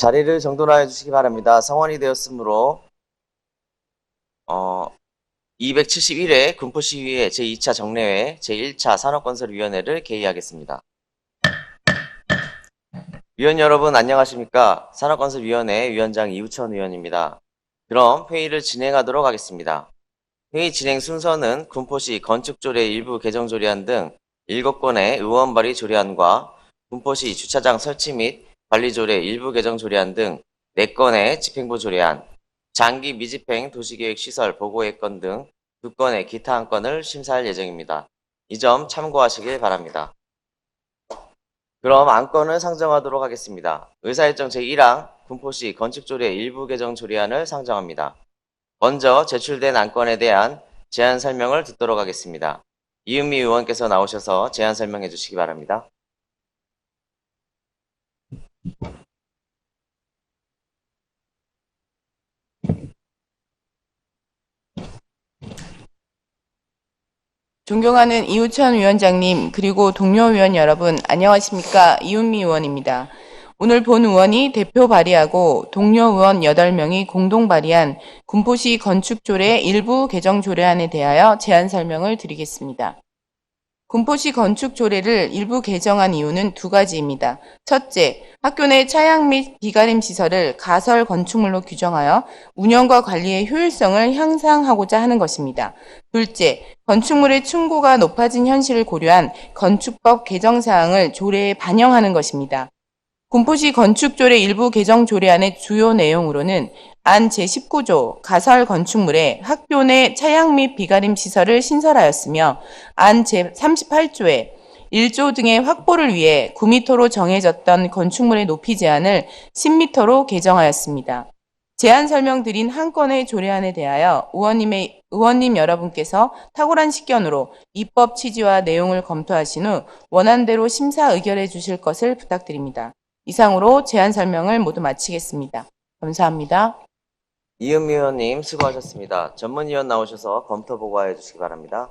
자리를 정돈하여 주시기 바랍니다. 성원이 되었으므로 271회 군포시의회 제2차 정례회 제1차 산업건설위원회를 개의하겠습니다. 위원 여러분 안녕하십니까? 산업건설위원회 위원장 이우천 의원입니다. 그럼 회의를 진행하도록 하겠습니다. 회의 진행 순서는 군포시 건축조례 일부 개정 조례안 등 7건의 의원 발의 조례안과 군포시 주차장 설치 및 관리조례 일부 개정 조례안 등 4건의 집행부 조례안, 장기 미집행 도시계획시설 보고의건 등 2건의 기타 한 건을 심사할 예정입니다. 이 점 참고하시길 바랍니다. 그럼 안건을 상정하도록 하겠습니다. 의사일정 제1항 군포시 건축조례 일부 개정 조례안을 상정합니다. 먼저 제출된 안건에 대한 제안 설명을 듣도록 하겠습니다. 이은미 의원께서 나오셔서 제안 설명해 주시기 바랍니다. 존경하는 이우천 위원장님 그리고 동료 의원 여러분 안녕하십니까? 이은미 의원입니다. 오늘 본 의원이 대표 발의하고 동료 의원 8명이 공동 발의한 군포시 건축조례 일부 개정 조례안에 대하여 제안 설명을 드리겠습니다. 군포시 건축조례를 일부 개정한 이유는 2가지입니다. 첫째, 학교 내 차양 및 비가림 시설을 가설 건축물로 규정하여 운영과 관리의 효율성을 향상하고자 하는 것입니다. 둘째, 건축물의 층고가 높아진 현실을 고려한 건축법 개정 사항을 조례에 반영하는 것입니다. 군포시 건축조례 일부 개정 조례안의 주요 내용으로는 안 제19조 가설 건축물에 학교 내 차양 및 비가림 시설을 신설하였으며 안 제38조에 1조 등의 확보를 위해 9m로 정해졌던 건축물의 높이 제한을 10m로 개정하였습니다. 제안 설명드린 한 건의 조례안에 대하여 의원님 여러분께서 탁월한 식견으로 입법 취지와 내용을 검토하신 후 원안대로 심사 의결해 주실 것을 부탁드립니다. 이상으로 제안 설명을 모두 마치겠습니다. 감사합니다. 이은미 의원님 수고하셨습니다. 전문위원 나오셔서 검토 보고하여 주시기 바랍니다.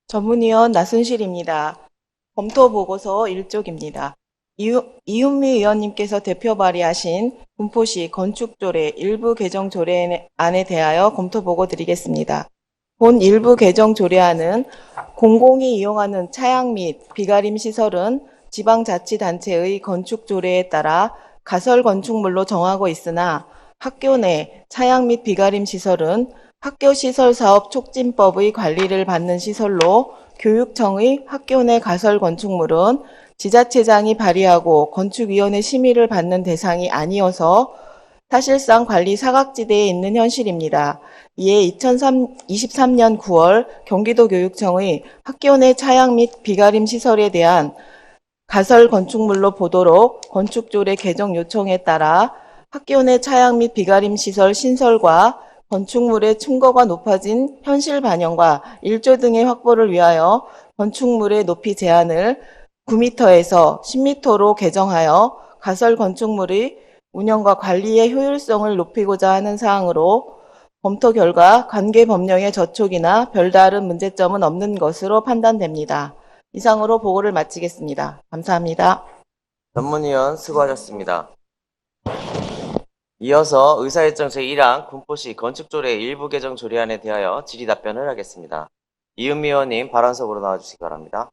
전문위원 나순실입니다. 검토 보고서 1쪽입니다. 이은미 의원님께서 대표 발의하신 군포시 건축조례 일부 개정 조례안에 대하여 검토 보고 드리겠습니다. 본 일부 개정 조례안은 공공이 이용하는 차양 및 비가림 시설은 지방자치단체의 건축조례에 따라 가설 건축물로 정하고 있으나 학교 내 차양 및 비가림 시설은 학교시설사업촉진법의 관리를 받는 시설로 교육청의 학교 내 가설 건축물은 지자체장이 발의하고 건축위원회 심의를 받는 대상이 아니어서 사실상 관리 사각지대에 있는 현실입니다. 이에 2023년 9월 경기도교육청의 학교 내 차양 및 비가림 시설에 대한 가설 건축물로 보도록 건축조례 개정 요청에 따라 학교 내 차양 및 비가림 시설 신설과 건축물의 층고가 높아진 현실 반영과 1조 등의 확보를 위하여 건축물의 높이 제한을 9m에서 10m로 개정하여 가설 건축물의 운영과 관리의 효율성을 높이고자 하는 사항으로 검토 결과 관계 법령의 저촉이나 별다른 문제점은 없는 것으로 판단됩니다. 이상으로 보고를 마치겠습니다. 감사합니다. 전문위원 수고하셨습니다. 이어서 의사일정 제1항 군포시 건축조례 일부 개정 조례안에 대하여 질의 답변을 하겠습니다. 이은미 의원님 발언석으로 나와주시기 바랍니다.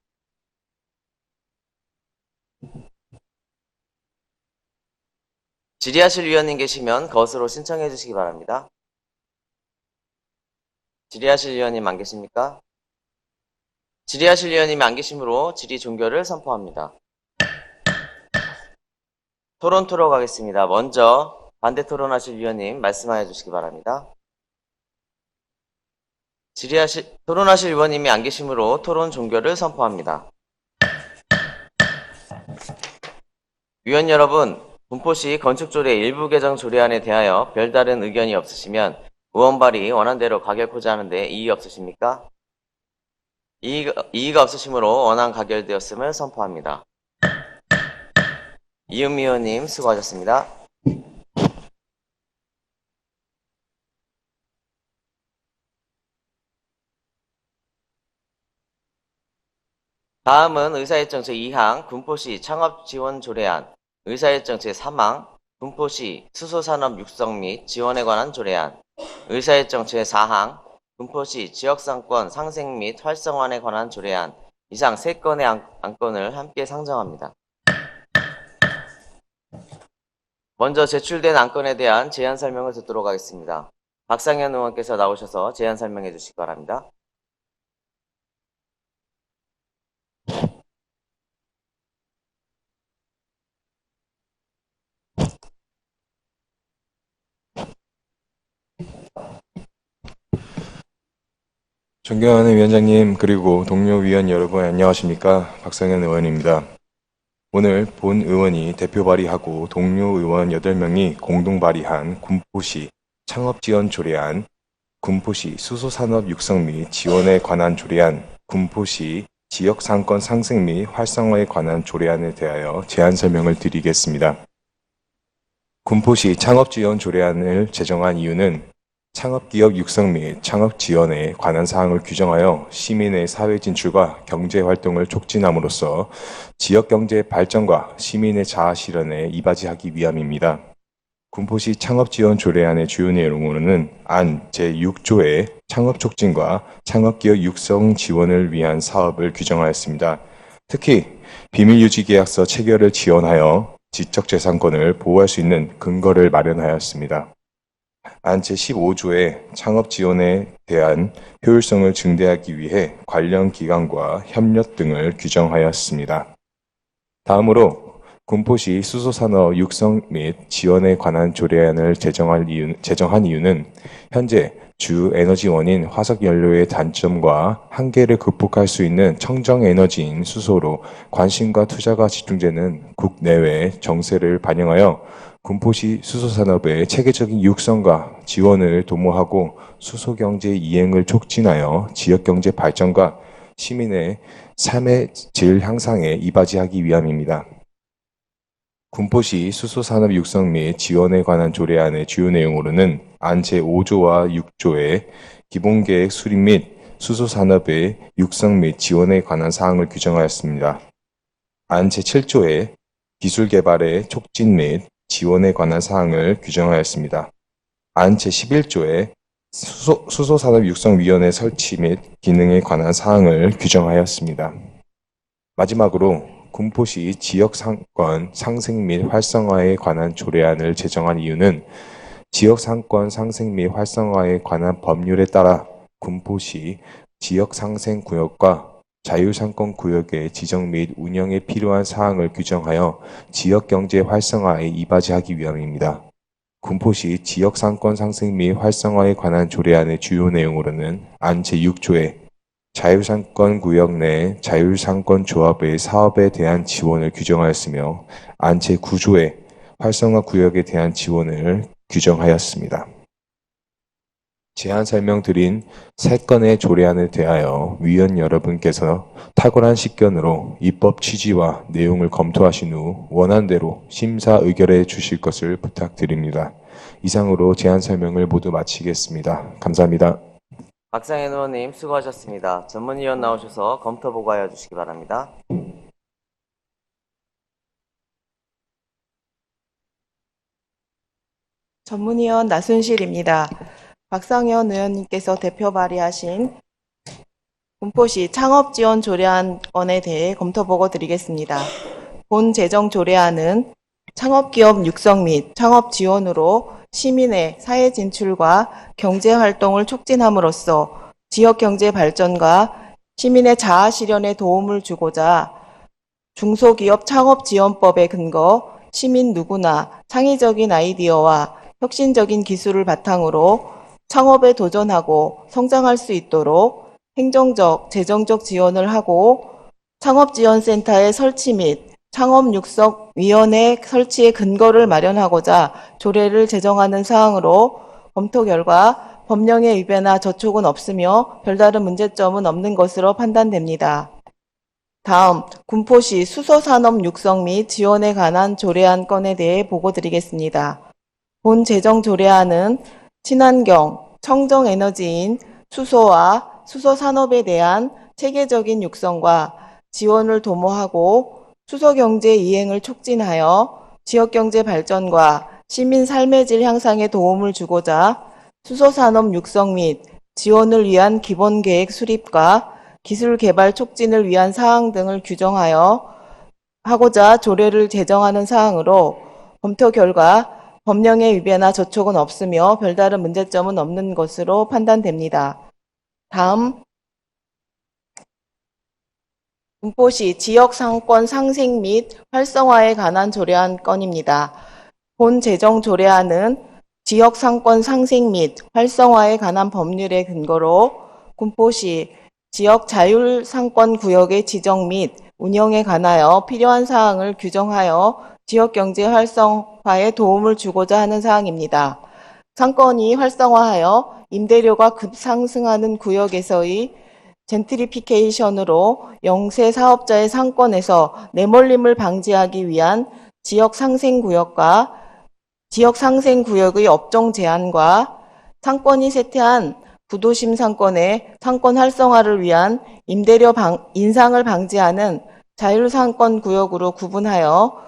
질의하실 위원님 계시면 거스로 신청해 주시기 바랍니다. 질의하실 위원님 안 계십니까? 질의하실 위원님이 안 계시므로 질의 종결을 선포합니다. 토론 가겠습니다. 먼저 반대 토론하실 위원님 말씀하여 주시기 바랍니다. 토론하실 위원님이 안 계시므로 토론 종결을 선포합니다. 위원 여러분, 군포시 건축조례 일부 개정 조례안에 대하여 별다른 의견이 없으시면 의원 발의 원안대로 가결코자 하는데 이의 없으십니까? 이의가 없으시므로 원안 가결되었음을 선포합니다. 이은미 의원님 수고하셨습니다. 다음은 의사일정 제2항 군포시 창업지원 조례안, 의사일정 제3항 군포시 수소산업 육성 및 지원에 관한 조례안, 의사일정 제4항 군포시 지역상권 상생 및 활성화에 관한 조례안, 이상 3건의 안건을 함께 상정합니다. 먼저 제출된 안건에 대한 제안 설명을 듣도록 하겠습니다. 박상현 의원께서 나오셔서 제안 설명해 주시기 바랍니다. 존경하는 위원장님 그리고 동료 위원 여러분 안녕하십니까? 박상현 의원입니다. 오늘 본 의원이 대표 발의하고 동료 의원 8명이 공동 발의한 군포시 창업지원 조례안, 군포시 수소산업 육성 및 지원에 관한 조례안, 군포시 지역상권 상생 및 활성화에 관한 조례안에 대하여 제안 설명을 드리겠습니다. 군포시 창업지원 조례안을 제정한 이유는 창업기업 육성 및 창업 지원에 관한 사항을 규정하여 시민의 사회 진출과 경제 활동을 촉진함으로써 지역 경제 발전과 시민의 자아 실현에 이바지하기 위함입니다. 군포시 창업지원 조례안의 주요 내용으로는 안 제6조의 창업 촉진과 창업기업 육성 지원을 위한 사업을 규정하였습니다. 특히 비밀유지계약서 체결을 지원하여 지적재산권을 보호할 수 있는 근거를 마련하였습니다. 안 제15조의 창업 지원에 대한 효율성을 증대하기 위해 관련 기관과 협력 등을 규정하였습니다. 다음으로 군포시 수소산업 육성 및 지원에 관한 조례안을 제정한 이유는 현재 주 에너지원인 화석연료의 단점과 한계를 극복할 수 있는 청정에너지인 수소로 관심과 투자가 집중되는 국내외 정세를 반영하여 군포시 수소산업의 체계적인 육성과 지원을 도모하고 수소경제 이행을 촉진하여 지역경제 발전과 시민의 삶의 질 향상에 이바지하기 위함입니다. 군포시 수소산업 육성 및 지원에 관한 조례안의 주요 내용으로는 안 제5조와 6조의 기본계획 수립 및 수소산업의 육성 및 지원에 관한 사항을 규정하였습니다. 안 제7조의 기술개발의 촉진 및 지원에 관한 사항을 규정하였습니다. 안 제11조의 수소산업육성위원회 설치 및 기능에 관한 사항을 규정하였습니다. 마지막으로 군포시 지역상권 상생 및 활성화에 관한 조례안을 제정한 이유는 지역상권 상생 및 활성화에 관한 법률에 따라 군포시 지역상생구역과 자율상권구역의 지정 및 운영에 필요한 사항을 규정하여 지역경제 활성화에 이바지하기 위함입니다. 군포시 지역상권 상생 및 활성화에 관한 조례안의 주요 내용으로는 안 제6조에 자율상권구역 내 자율상권조합의 사업에 대한 지원을 규정하였으며 안 제9조에 활성화구역에 대한 지원을 규정하였습니다. 제안 설명드린 3건의 조례안에 대하여 위원 여러분께서 탁월한 식견으로 입법 취지와 내용을 검토하신 후 원안대로 심사 의결해 주실 것을 부탁드립니다. 이상으로 제안 설명을 모두 마치겠습니다. 감사합니다. 박상현 의원님 수고하셨습니다. 전문위원 나오셔서 검토 보고하여 주시기 바랍니다. 전문위원 나순실입니다. 박상현 의원님께서 대표 발의하신 군포시 창업지원 조례안건에 대해 검토보고 드리겠습니다. 본 제정 조례안은 창업기업 육성 및 창업 지원으로 시민의 사회 진출과 경제활동을 촉진함으로써 지역경제 발전과 시민의 자아 실현에 도움을 주고자 중소기업 창업지원법에 근거 시민 누구나 창의적인 아이디어와 혁신적인 기술을 바탕으로 창업에 도전하고 성장할 수 있도록 행정적, 재정적 지원을 하고 창업지원센터의 설치 및 창업육성위원회 설치의 근거를 마련하고자 조례를 제정하는 사항으로 검토 결과 법령의 위배나 저촉은 없으며 별다른 문제점은 없는 것으로 판단됩니다. 다음, 군포시 수소산업 육성 및 지원에 관한 조례안 건에 대해 보고드리겠습니다. 본 제정 조례안은 친환경, 청정에너지인 수소와 수소산업에 대한 체계적인 육성과 지원을 도모하고 수소경제 이행을 촉진하여 지역경제 발전과 시민 삶의 질 향상에 도움을 주고자 수소산업 육성 및 지원을 위한 기본계획 수립과 기술 개발 촉진을 위한 사항 등을 규정하여 하고자 조례를 제정하는 사항으로 검토 결과 법령의 위배나 저촉은 없으며 별다른 문제점은 없는 것으로 판단됩니다. 다음 군포시 지역 상권 상생 및 활성화에 관한 조례안 건입니다. 본 제정 조례안은 지역 상권 상생 및 활성화에 관한 법률의 근거로 군포시 지역 자율 상권 구역의 지정 및 운영에 관하여 필요한 사항을 규정하여 지역 경제 활성화에 도움을 주고자 하는 사항입니다. 상권이 활성화하여 임대료가 급상승하는 구역에서의 젠트리피케이션으로 영세 사업자의 상권에서 내몰림을 방지하기 위한 지역 상생 구역과 지역 상생 구역의 업종 제한과 상권이 쇠퇴한 부도심 상권의 상권 활성화를 위한 임대료 인상을 방지하는 자율상권 구역으로 구분하여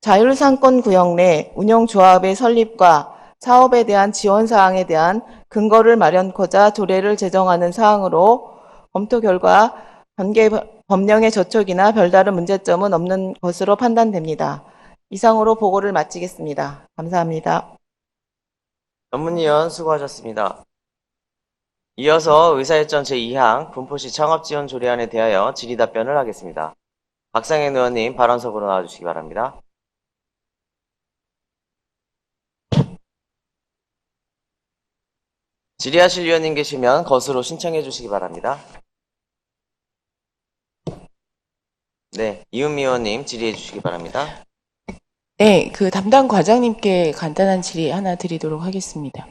자율상권 구역 내 운영조합의 설립과 사업에 대한 지원 사항에 대한 근거를 마련코자 조례를 제정하는 사항으로 검토 결과 관계 법령의 저촉이나 별다른 문제점은 없는 것으로 판단됩니다. 이상으로 보고를 마치겠습니다. 감사합니다. 전문위원 수고하셨습니다. 이어서 의사일정 제2항 군포시 창업지원 조례안에 대하여 질의답변을 하겠습니다. 박상현 의원님 발언석으로 나와주시기 바랍니다. 질의하실 위원님 계시면 것으로 신청해 주시기 바랍니다. 네, 이은미 의원님 질의해 주시기 바랍니다. 네, 그 담당 과장님께 간단한 질의 하나 드리도록 하겠습니다.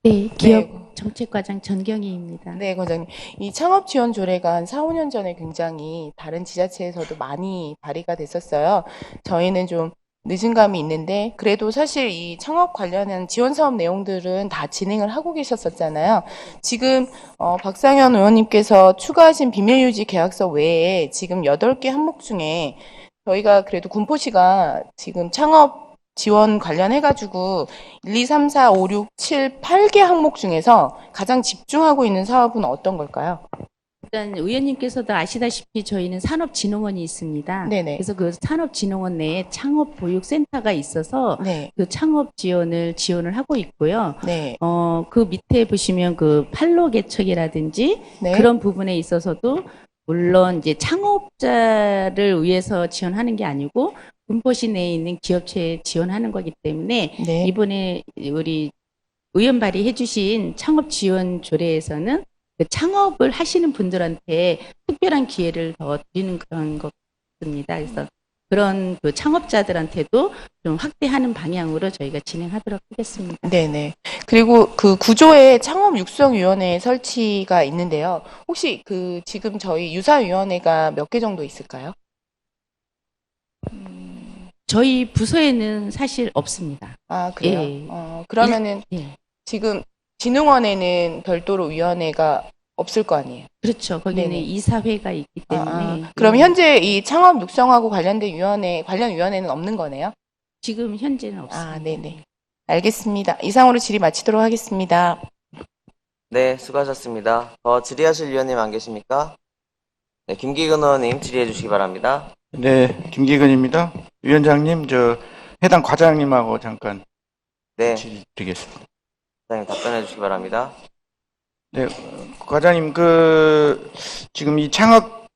네, 기업 정책과장 전경희입니다. 네, 과장님. 이 창업 지원 조례가 한 4, 5년 전에 굉장히 다른 지자체에서도 많이 발의가 됐었어요. 저희는 좀 늦은 감이 있는데 그래도 사실 이 창업 관련한 지원 사업 내용들은 다 진행을 하고 계셨었잖아요. 지금 박상현 의원님께서 추가하신 비밀유지 계약서 외에 지금 8개 항목 중에 저희가 그래도 군포시가 지금 창업 지원 관련해가지고 1, 2, 3, 4, 5, 6, 7, 8개 항목 중에서 가장 집중하고 있는 사업은 어떤 걸까요? 일단 의원님께서도 아시다시피 저희는 산업진흥원이 있습니다. 네네. 그래서 그 산업진흥원 내에 창업보육센터가 있어서 네, 그 창업 지원을 하고 있고요. 네, 그 밑에 보시면 그 판로 개척이라든지 네. 그런 부분에 있어서도 물론 이제 창업자를 위해서 지원하는 게 아니고 군포시 내에 있는 기업체에 지원하는 거기 때문에 네. 이번에 우리 의원 발의해 주신 창업 지원 조례에서는 그 창업을 하시는 분들한테 특별한 기회를 더 드리는 그런 것 같습니다. 그래서 그런 그 창업자들한테도 좀 확대하는 방향으로 저희가 진행하도록 하겠습니다. 네네. 그리고 그 구조에 창업육성위원회 설치가 있는데요. 혹시 그 지금 저희 유사위원회가 몇 개 정도 있을까요? 저희 부서에는 사실 없습니다. 아, 그래요? 예. 그러면은 예. 지금 진흥원에는 별도로 위원회가 없을 거 아니에요? 그렇죠. 거기는 네네. 이사회가 있기 때문에. 그럼 예. 현재 이 창업 육성하고 관련된 관련 위원회는 없는 거네요? 지금 현재는 없습니다. 아, 네네. 알겠습니다. 이상으로 질의 마치도록 하겠습니다. 네, 수고하셨습니다. 질의하실 위원님 안 계십니까? 네, 김기근 의원님 질의해 주시기 바랍니다. 네, 김기근입니다. 위원장님, 해당 과장님하고 잠깐 네, 질의드리겠습니다. 사장님 답변해 주시기 바랍니다. 네, 과장님, 지금 이 창업,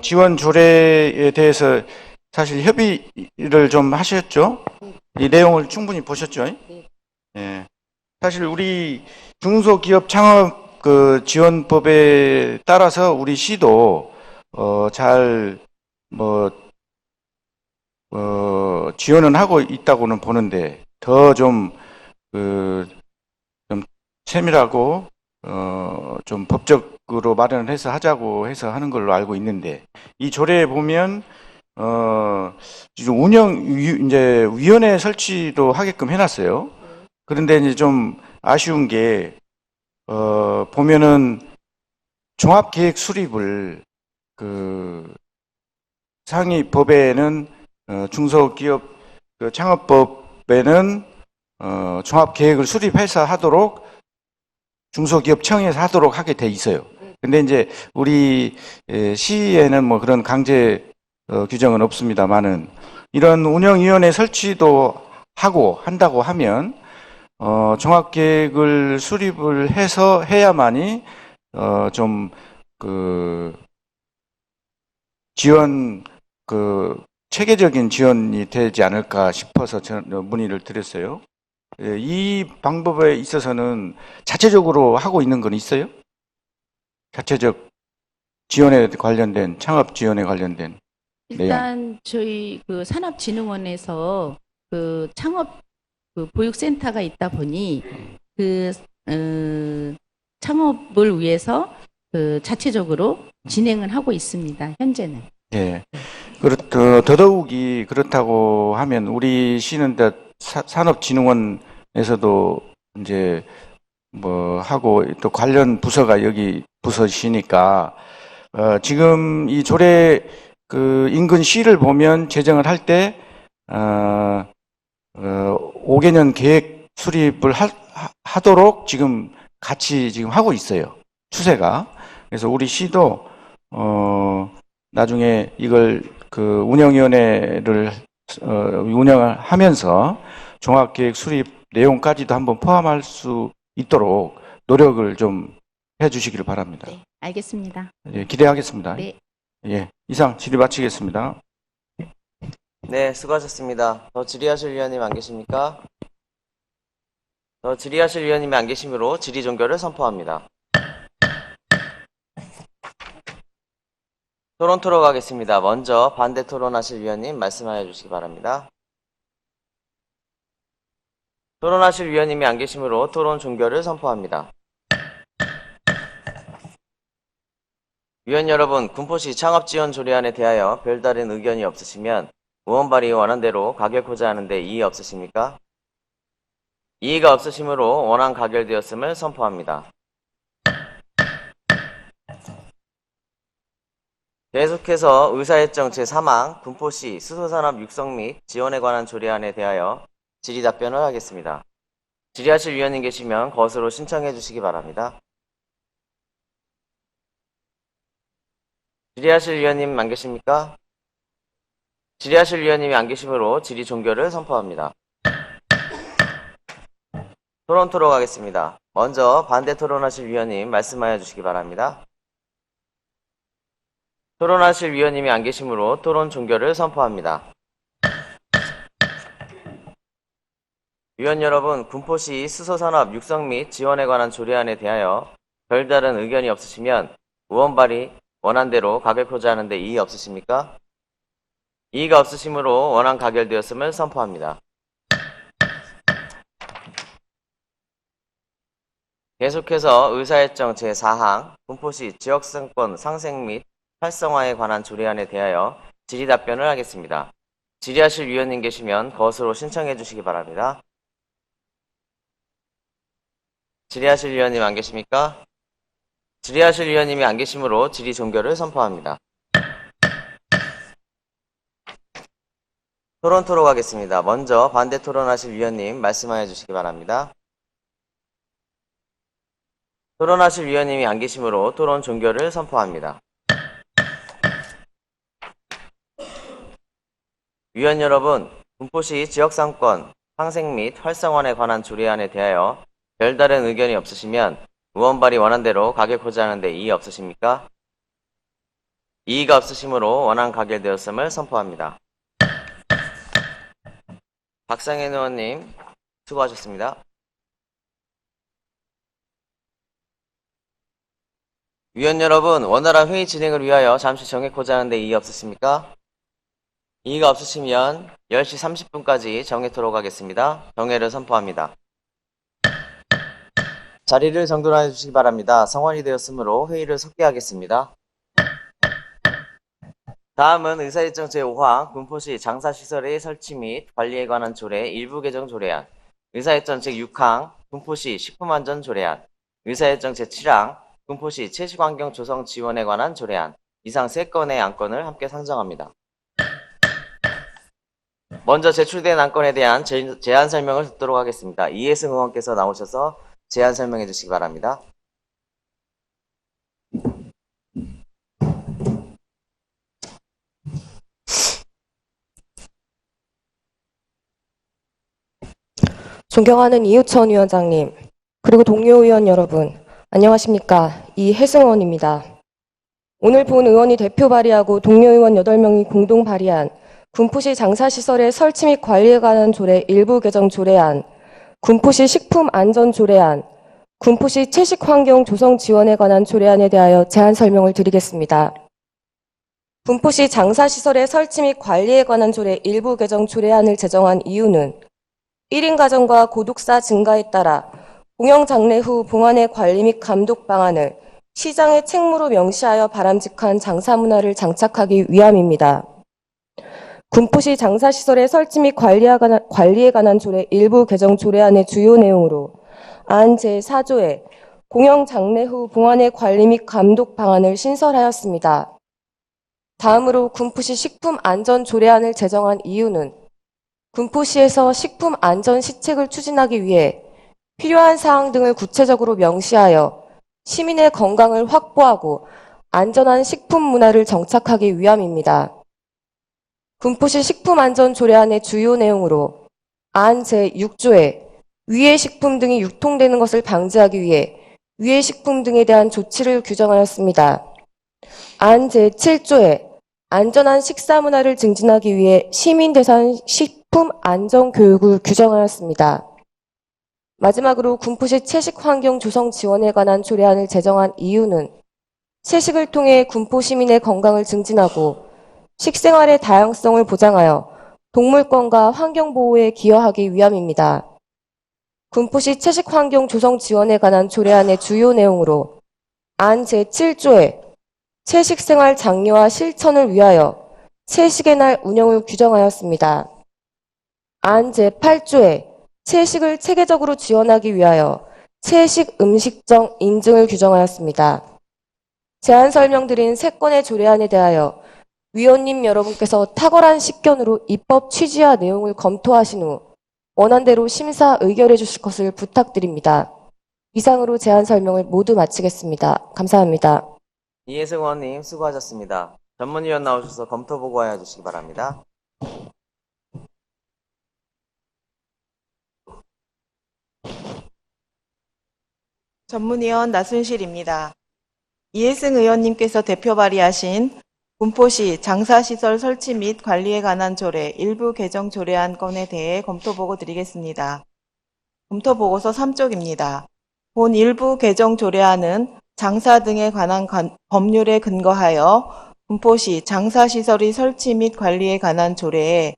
지원 조례에 대해서 사실 협의를 좀 하셨죠? 이 내용을 충분히 보셨죠? 네. 네. 사실 우리 중소기업 창업 지원법에 따라서 우리 시도, 지원은 하고 있다고는 보는데, 더 좀 세밀하고, 좀 법적으로 마련을 해서 하자고 해서 하는 걸로 알고 있는데, 이 조례에 보면, 지금 이제 위원회 설치도 하게끔 해놨어요. 그런데 이제 좀 아쉬운 게, 보면은 종합계획 수립을 상위 법에는 중소기업 창업법에는 종합계획을 수립해서 하도록 중소기업청에서 하도록 하게 돼 있어요. 근데 이제 우리 시에는 뭐 그런 강제 규정은 없습니다만은 이런 운영위원회 설치도 하고 한다고 하면 종합계획을 수립을 해서 해야만이 좀 지원 체계적인 지원이 되지 않을까 싶어서 저는 문의를 드렸어요. 예, 이 방법에 있어서는 자체적으로 하고 있는 건 있어요? 자체적 지원에 관련된 창업 지원에 관련된 내용. 일단 저희 산업진흥원에서 창업 보육센터가 있다 보니 창업을 위해서 자체적으로 진행을 하고 있습니다. 현재는. 예. 더더욱이 그렇다고 하면 우리 시는 산업진흥원에서도 이제 뭐 하고 또 관련 부서가 여기 부서시니까 지금 이 조례 인근 시를 보면 제정을 할 때 5개년 계획 수립을 하도록 지금 같이 지금 하고 있어요. 추세가. 그래서 우리 시도 나중에 이걸 운영위원회를 운영을 하면서 종합계획 수립 내용까지도 한번 포함할 수 있도록 노력을 좀 해주시기를 바랍니다. 네, 알겠습니다. 예, 기대하겠습니다. 네. 예, 이상 질의 마치겠습니다. 네, 수고하셨습니다. 더 질의하실 위원님 안 계십니까? 더 질의하실 위원님이 안 계시므로 질의 종결을 선포합니다. 토론토로 가겠습니다. 먼저 반대 토론하실 위원님 말씀하여 주시기 바랍니다. 토론하실 위원님이 안 계시므로 토론 종결을 선포합니다. 위원 여러분, 군포시 창업지원 조례안에 대하여 별다른 의견이 없으시면 의원 발의 원안대로 가결코자 하는데 이의 없으십니까? 이의가 없으시므로 원안 가결되었음을 선포합니다. 계속해서 의사일정 제3항 군포시 수소산업 육성 및 지원에 관한 조례안에 대하여 질의 답변을 하겠습니다. 질의하실 위원님 계시면 거수로 신청해 주시기 바랍니다. 질의하실 위원님 안 계십니까? 질의하실 위원님이 안 계시므로 질의 종결을 선포합니다. 토론토로 가겠습니다. 먼저 반대 토론하실 위원님 말씀하여 주시기 바랍니다. 토론하실 위원님이 안 계시므로 토론 종결을 선포합니다. 위원 여러분, 군포시 수소산업 육성 및 지원에 관한 조례안에 대하여 별다른 의견이 없으시면 의원 발의 원안대로 가결코자 하는데 이의 없으십니까? 이의가 없으시므로 원안 가결되었음을 선포합니다. 계속해서 의사일정 제4항 군포시 지역상권 상생 및 활성화에 관한 조례안에 대하여 질의 답변을 하겠습니다. 질의하실 위원님 계시면 거수로 신청해 주시기 바랍니다. 질의하실 위원님 안 계십니까? 질의하실 위원님이 안 계시므로 질의 종결을 선포합니다. 토론토로 가겠습니다. 먼저 반대 토론하실 위원님 말씀하여 주시기 바랍니다. 토론하실 위원님이 안 계시므로 토론 종결을 선포합니다. 위원 여러분, 군포시 지역상권 상생 및 활성화에 관한 조례안에 대하여 별다른 의견이 없으시면 의원 발의 원안대로 가결코자 하는데 이의 없으십니까? 이의가 없으시므로 원안 가결되었음을 선포합니다. 박상현 의원님 수고하셨습니다. 위원 여러분, 원활한 회의 진행을 위하여 잠시 정해코자 하는데 이의 없으십니까? 이의가 없으시면 10시 30분까지 정해토록 하겠습니다. 정해를 선포합니다. 자리를 정돈해 주시기 바랍니다. 성원이 되었으므로 회의를 속개하겠습니다. 다음은 의사일정 제5항 군포시 장사시설의 설치 및 관리에 관한 조례 일부 개정 조례안, 의사일정 제6항 군포시 식품안전조례안, 의사일정 제7항, 군포시 채식환경 조성 지원에 관한 조례안, 이상 3건의 안건을 함께 상정합니다. 먼저 제출된 안건에 대한 제안 설명을 듣도록 하겠습니다. 이해승 의원께서 나오셔서 제안 설명해 주시기 바랍니다. 존경하는 이우천 위원장님, 그리고 동료 의원 여러분, 안녕하십니까. 이혜승 의원입니다. 오늘 본 의원이 대표 발의하고 동료 의원 8명이 공동 발의한 군포시 장사시설의 설치 및 관리에 관한 조례 일부 개정 조례안, 군포시 식품안전조례안, 군포시 채식환경 조성 지원에 관한 조례안에 대하여 제안 설명을 드리겠습니다. 군포시 장사시설의 설치 및 관리에 관한 조례 일부 개정 조례안을 제정한 이유는 1인 가정과 고독사 증가에 따라 공영 장례 후 봉안의 관리 및 감독 방안을 시장의 책무로 명시하여 바람직한 장사 문화를 장착하기 위함입니다. 군포시 장사시설의 설치 및 관리에 관한 조례 일부 개정 조례안의 주요 내용으로 안 제4조에 공영 장례 후 봉안의 관리 및 감독 방안을 신설하였습니다. 다음으로 군포시 식품안전조례안을 제정한 이유는 군포시에서 식품안전 시책을 추진하기 위해 필요한 사항 등을 구체적으로 명시하여 시민의 건강을 확보하고 안전한 식품 문화를 정착하기 위함입니다. 군포시 식품안전조례안의 주요 내용으로 안 제6조에 위해 식품 등이 유통되는 것을 방지하기 위해 위해 식품 등에 대한 조치를 규정하였습니다. 안 제7조에 안전한 식사 문화를 증진하기 위해 시민 대상 식품 안전 교육을 규정하였습니다. 마지막으로 군포시 채식 환경 조성 지원에 관한 조례안을 제정한 이유는 채식을 통해 군포 시민의 건강을 증진하고 식생활의 다양성을 보장하여 동물권과 환경 보호에 기여하기 위함입니다. 군포시 채식 환경 조성 지원에 관한 조례안의 주요 내용으로 안 제7조에 채식 생활 장려와 실천을 위하여 채식의 날 운영을 규정하였습니다. 안 제8조에 채식을 체계적으로 지원하기 위하여 채식 음식점 인증을 규정하였습니다. 제안 설명드린 3건의 조례안에 대하여 위원님 여러분께서 탁월한 식견으로 입법 취지와 내용을 검토하신 후 원안대로 심사 의결해 주실 것을 부탁드립니다. 이상으로 제안 설명을 모두 마치겠습니다. 감사합니다. 이해승 의원님 수고하셨습니다. 전문위원 나오셔서 검토 보고해 주시기 바랍니다. 전문위원 나순실입니다. 이해승 의원님께서 대표 발의하신 군포시 장사시설 설치 및 관리에 관한 조례 일부 개정 조례안 건에 대해 검토보고 드리겠습니다. 검토보고서 3쪽입니다. 본 일부 개정 조례안은 장사 등에 관한 법률에 근거하여 군포시 장사시설의 설치 및 관리에 관한 조례에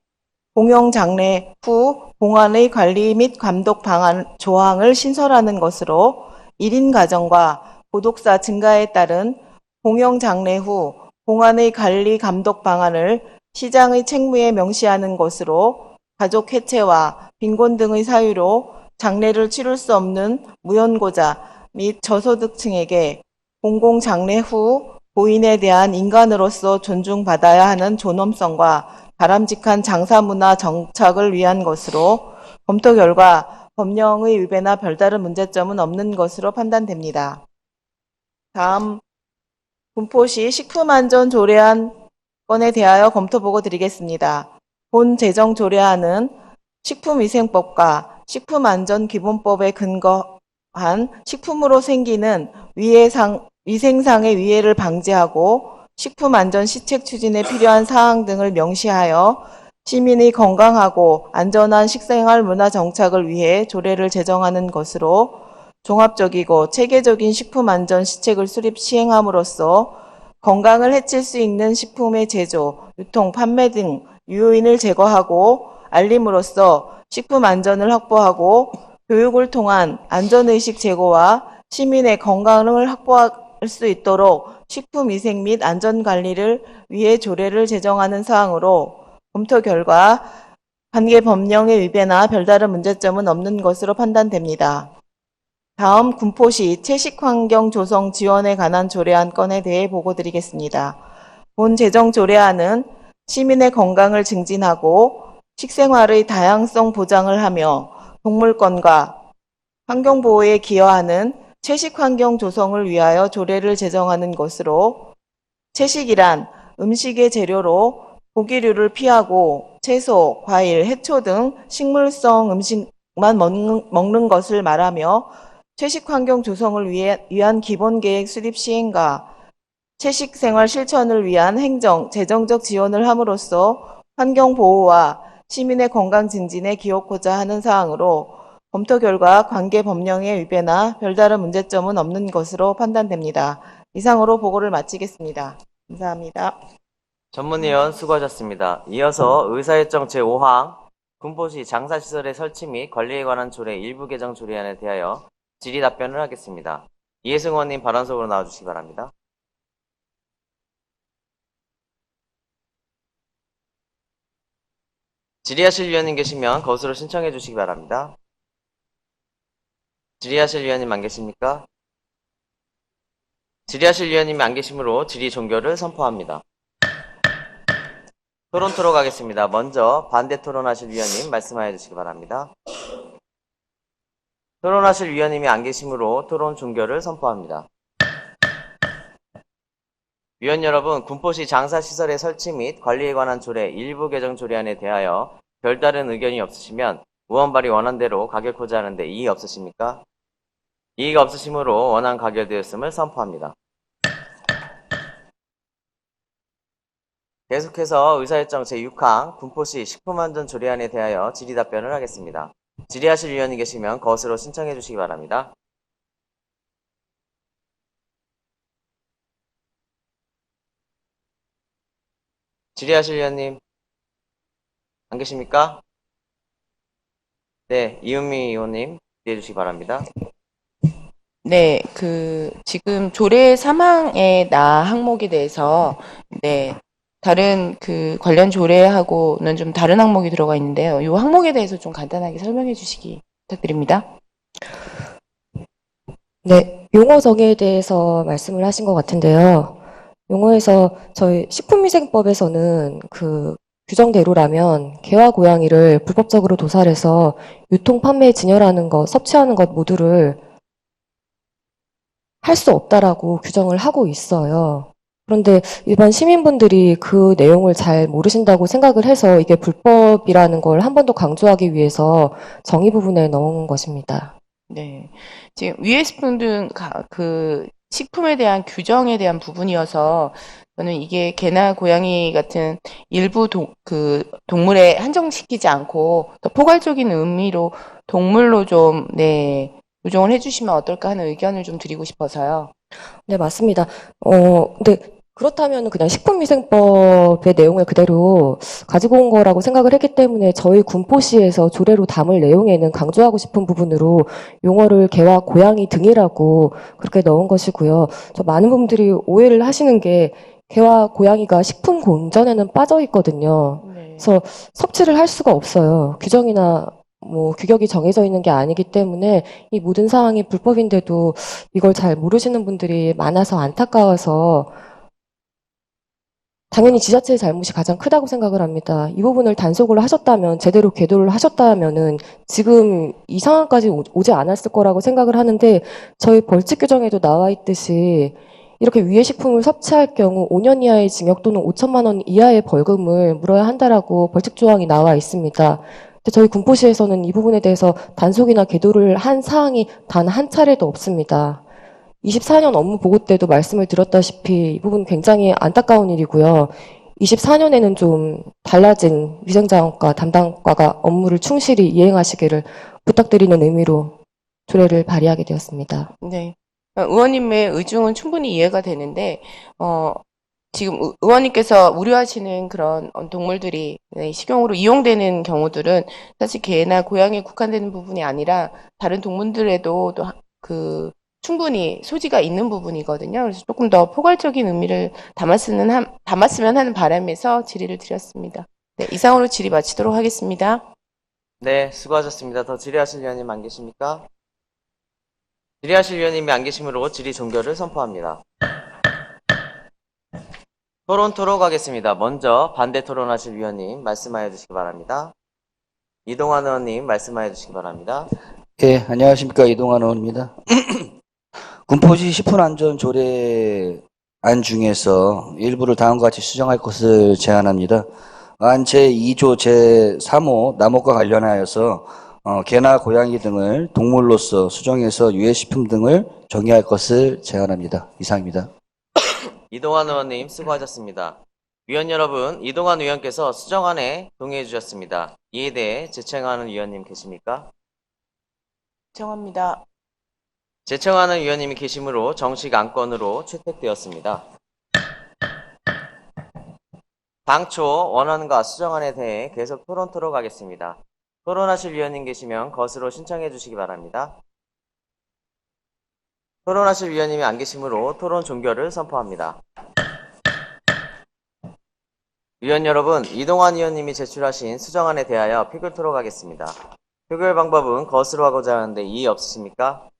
공영 장례 후 봉안의 관리 및 감독 방안 조항을 신설하는 것으로 1인 가정과 고독사 증가에 따른 공영 장례 후 봉안의 관리 감독 방안을 시장의 책무에 명시하는 것으로 가족 해체와 빈곤 등의 사유로 장례를 치를 수 없는 무연고자 및 저소득층에게 공공 장례 후 고인에 대한 인간으로서 존중받아야 하는 존엄성과 바람직한 장사 문화 정착을 위한 것으로 검토 결과 법령의 위배나 별다른 문제점은 없는 것으로 판단됩니다. 다음 군포시 식품안전조례안 건에 대하여 검토보고 드리겠습니다. 본 제정조례안은 식품위생법과 식품안전기본법에 근거한 식품으로 생기는 위생상의 위해를 방지하고 식품안전 시책 추진에 필요한 사항 등을 명시하여 시민의 건강하고 안전한 식생활 문화 정착을 위해 조례를 제정하는 것으로 종합적이고 체계적인 식품안전 시책을 수립 시행함으로써 건강을 해칠 수 있는 식품의 제조, 유통, 판매 등 유효인을 제거하고 알림으로써 식품 안전을 확보하고 교육을 통한 안전의식 제고와 시민의 건강을 확보할 수 있도록 식품위생 및 안전관리를 위해 조례를 제정하는 사항으로 검토 결과 관계 법령의 위배나 별다른 문제점은 없는 것으로 판단됩니다. 다음 군포시 채식환경 조성 지원에 관한 조례안 건에 대해 보고드리겠습니다. 본 제정조례안은 시민의 건강을 증진하고 식생활의 다양성 보장을 하며 동물권과 환경보호에 기여하는 채식환경 조성을 위하여 조례를 제정하는 것으로, 채식이란 음식의 재료로 고기류를 피하고 채소, 과일, 해초 등 식물성 음식만 먹는 것을 말하며 채식환경 조성을 위한 기본계획 수립 시행과 채식생활 실천을 위한 행정, 재정적 지원을 함으로써 환경보호와 시민의 건강 증진에 기여하고자 하는 사항으로 검토 결과 관계 법령의 위배나 별다른 문제점은 없는 것으로 판단됩니다. 이상으로 보고를 마치겠습니다. 감사합니다. 전문위원 수고하셨습니다. 이어서 의사일정 제5항 군포시 장사시설의 설치 및 관리에 관한 조례 일부 개정 조례안에 대하여 질의 답변을 하겠습니다. 이해승 의원님 발언석으로 나와주시기 바랍니다. 질의하실 위원님 계시면 거수로 신청해 주시기 바랍니다. 질의하실 위원님 안 계십니까? 질의하실 위원님이 안 계시므로 질의 종결을 선포합니다. 토론토로 가겠습니다. 먼저 반대 토론하실 위원님 말씀하여 주시기 바랍니다. 토론하실 위원님이 안 계시므로 토론 종결을 선포합니다. 위원 여러분, 군포시 장사시설의 설치 및 관리에 관한 조례 일부 개정 조례안에 대하여 별다른 의견이 없으시면 의원 발의 원안대로 가결코자 하는데 이의 없으십니까? 이의가 없으시므로 원안 가결되었음을 선포합니다. 계속해서 의사일정 제6항 군포시 식품안전 조례안에 대하여 질의 답변을 하겠습니다. 질의하실 위원이 계시면 거수로 신청해 주시기 바랍니다. 질의하실 위원님 안 계십니까? 네, 이은미 의원님 질의해 주시기 바랍니다. 네, 지금 조례 3항의 나 항목에 대해서, 다른 관련 조례하고는 좀 다른 항목이 들어가 있는데요. 이 항목에 대해서 좀 간단하게 설명해 주시기 부탁드립니다. 네, 용어 정의에 대해서 말씀을 하신 것 같은데요. 용어에서 저희 식품위생법에서는 규정대로라면 개와 고양이를 불법적으로 도살해서 유통, 판매, 진열하는 것, 섭취하는 것 모두를 할 수 없다라고 규정을 하고 있어요. 그런데 일반 시민분들이 그 내용을 잘 모르신다고 생각을 해서 이게 불법이라는 걸 한 번 더 강조하기 위해서 정의 부분에 넣은 것입니다. 네. 지금 위에 분들 식품에 대한 규정에 대한 부분이어서 저는 이게 개나 고양이 같은 일부 동물에 한정시키지 않고 더 포괄적인 의미로 동물로 좀, 조정을 해주시면 어떨까 하는 의견을 좀 드리고 싶어서요. 네, 맞습니다. 근데 그렇다면 그냥 식품위생법의 내용을 그대로 가지고 온 거라고 생각을 했기 때문에 저희 군포시에서 조례로 담을 내용에는 강조하고 싶은 부분으로 용어를 개와 고양이 등이라고 그렇게 넣은 것이고요. 많은 분들이 오해를 하시는 게 개와 고양이가 식품 공전에는 빠져 있거든요. 네. 그래서 섭취를 할 수가 없어요. 규정이나 규격이 정해져 있는 게 아니기 때문에 이 모든 사항이 불법인데도 이걸 잘 모르시는 분들이 많아서 안타까워서 당연히 지자체의 잘못이 가장 크다고 생각을 합니다. 이 부분을 단속을 하셨다면, 제대로 계도를 하셨다면은 지금 이 상황까지 오지 않았을 거라고 생각을 하는데, 저희 벌칙 규정에도 나와 있듯이 이렇게 위해 식품을 섭취할 경우 5년 이하의 징역 또는 5천만 원 이하의 벌금을 물어야 한다라고 벌칙 조항이 나와 있습니다. 근데 저희 군포시에서는 이 부분에 대해서 단속이나 계도를 한 사항이 단 한 차례도 없습니다. 24년 업무 보고 때도 말씀을 드렸다시피 이 부분 굉장히 안타까운 일이고요. 24년에는 좀 달라진 위생장과 담당과가 업무를 충실히 이행하시기를 부탁드리는 의미로 조례를 발의하게 되었습니다. 네. 의원님의 의중은 충분히 이해가 되는데, 지금 의원님께서 우려하시는 그런 동물들이 식용으로 이용되는 경우들은 사실 개나 고양이에 국한되는 부분이 아니라 다른 동물들에도 또 충분히 소지가 있는 부분이거든요. 그래서 조금 더 포괄적인 의미를 담았으면 하는 바람에서 질의를 드렸습니다. 네, 이상으로 질의 마치도록 하겠습니다. 네, 수고하셨습니다. 더 질의하실 위원님 안 계십니까? 질의하실 위원님이 안 계시므로 질의 종결을 선포합니다. 토론 하겠습니다. 먼저 반대 토론하실 위원님 말씀하여 주시기 바랍니다. 이동환 의원님 말씀하여 주시기 바랍니다. 예, 안녕하십니까. 이동환 의원입니다. 군포시 10분 안전 조례안 중에서 일부를 다음과 같이 수정할 것을 제안합니다. 안 제2조 제3호 남목과 관련하여서 개나 고양이 등을 동물로서 수정해서 유해식품 등을 정의할 것을 제안합니다. 이상입니다. 이동환 의원님 수고하셨습니다. 위원 여러분, 이동환 의원께서 수정안에 동의해 주셨습니다. 이에 대해 제청하는 위원님 계십니까? 정합니다. 제청하는 위원님이 계시므로 정식 안건으로 채택되었습니다. 당초 원안과 수정안에 대해 계속 토론토록 하겠습니다. 토론하실 위원님 계시면 것으로 신청해 주시기 바랍니다. 토론하실 위원님이 안 계시므로 토론 종결을 선포합니다. 위원 여러분, 이동환 의원님이 제출하신 수정안에 대하여 표결토록 하겠습니다. 표결 방법은 것으로 하고자 하는데 이의 없으십니까?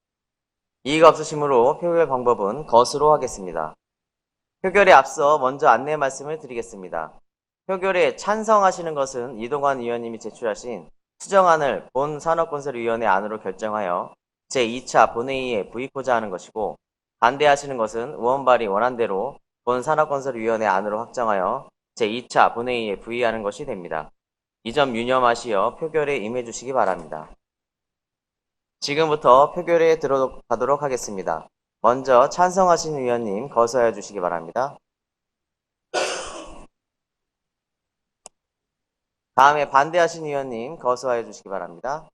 이의가 없으시므로 표결 방법은 것으로 하겠습니다. 표결에 앞서 먼저 안내 말씀을 드리겠습니다. 표결에 찬성하시는 것은 이동환 의원님이 제출하신 수정안을 본 산업건설위원회 안으로 결정하여 제2차 본회의에 부의코자 하는 것이고, 반대하시는 것은 의원 발의 원안대로 본 산업건설위원회 안으로 확정하여 제2차 본회의에 부의하는 것이 됩니다. 이 점 유념하시어 표결에 임해 주시기 바랍니다. 지금부터 표결에 들어가도록 하겠습니다. 먼저 찬성하신 위원님 거서해 주시기 바랍니다. 다음에 반대하신 위원님 거서해 주시기 바랍니다.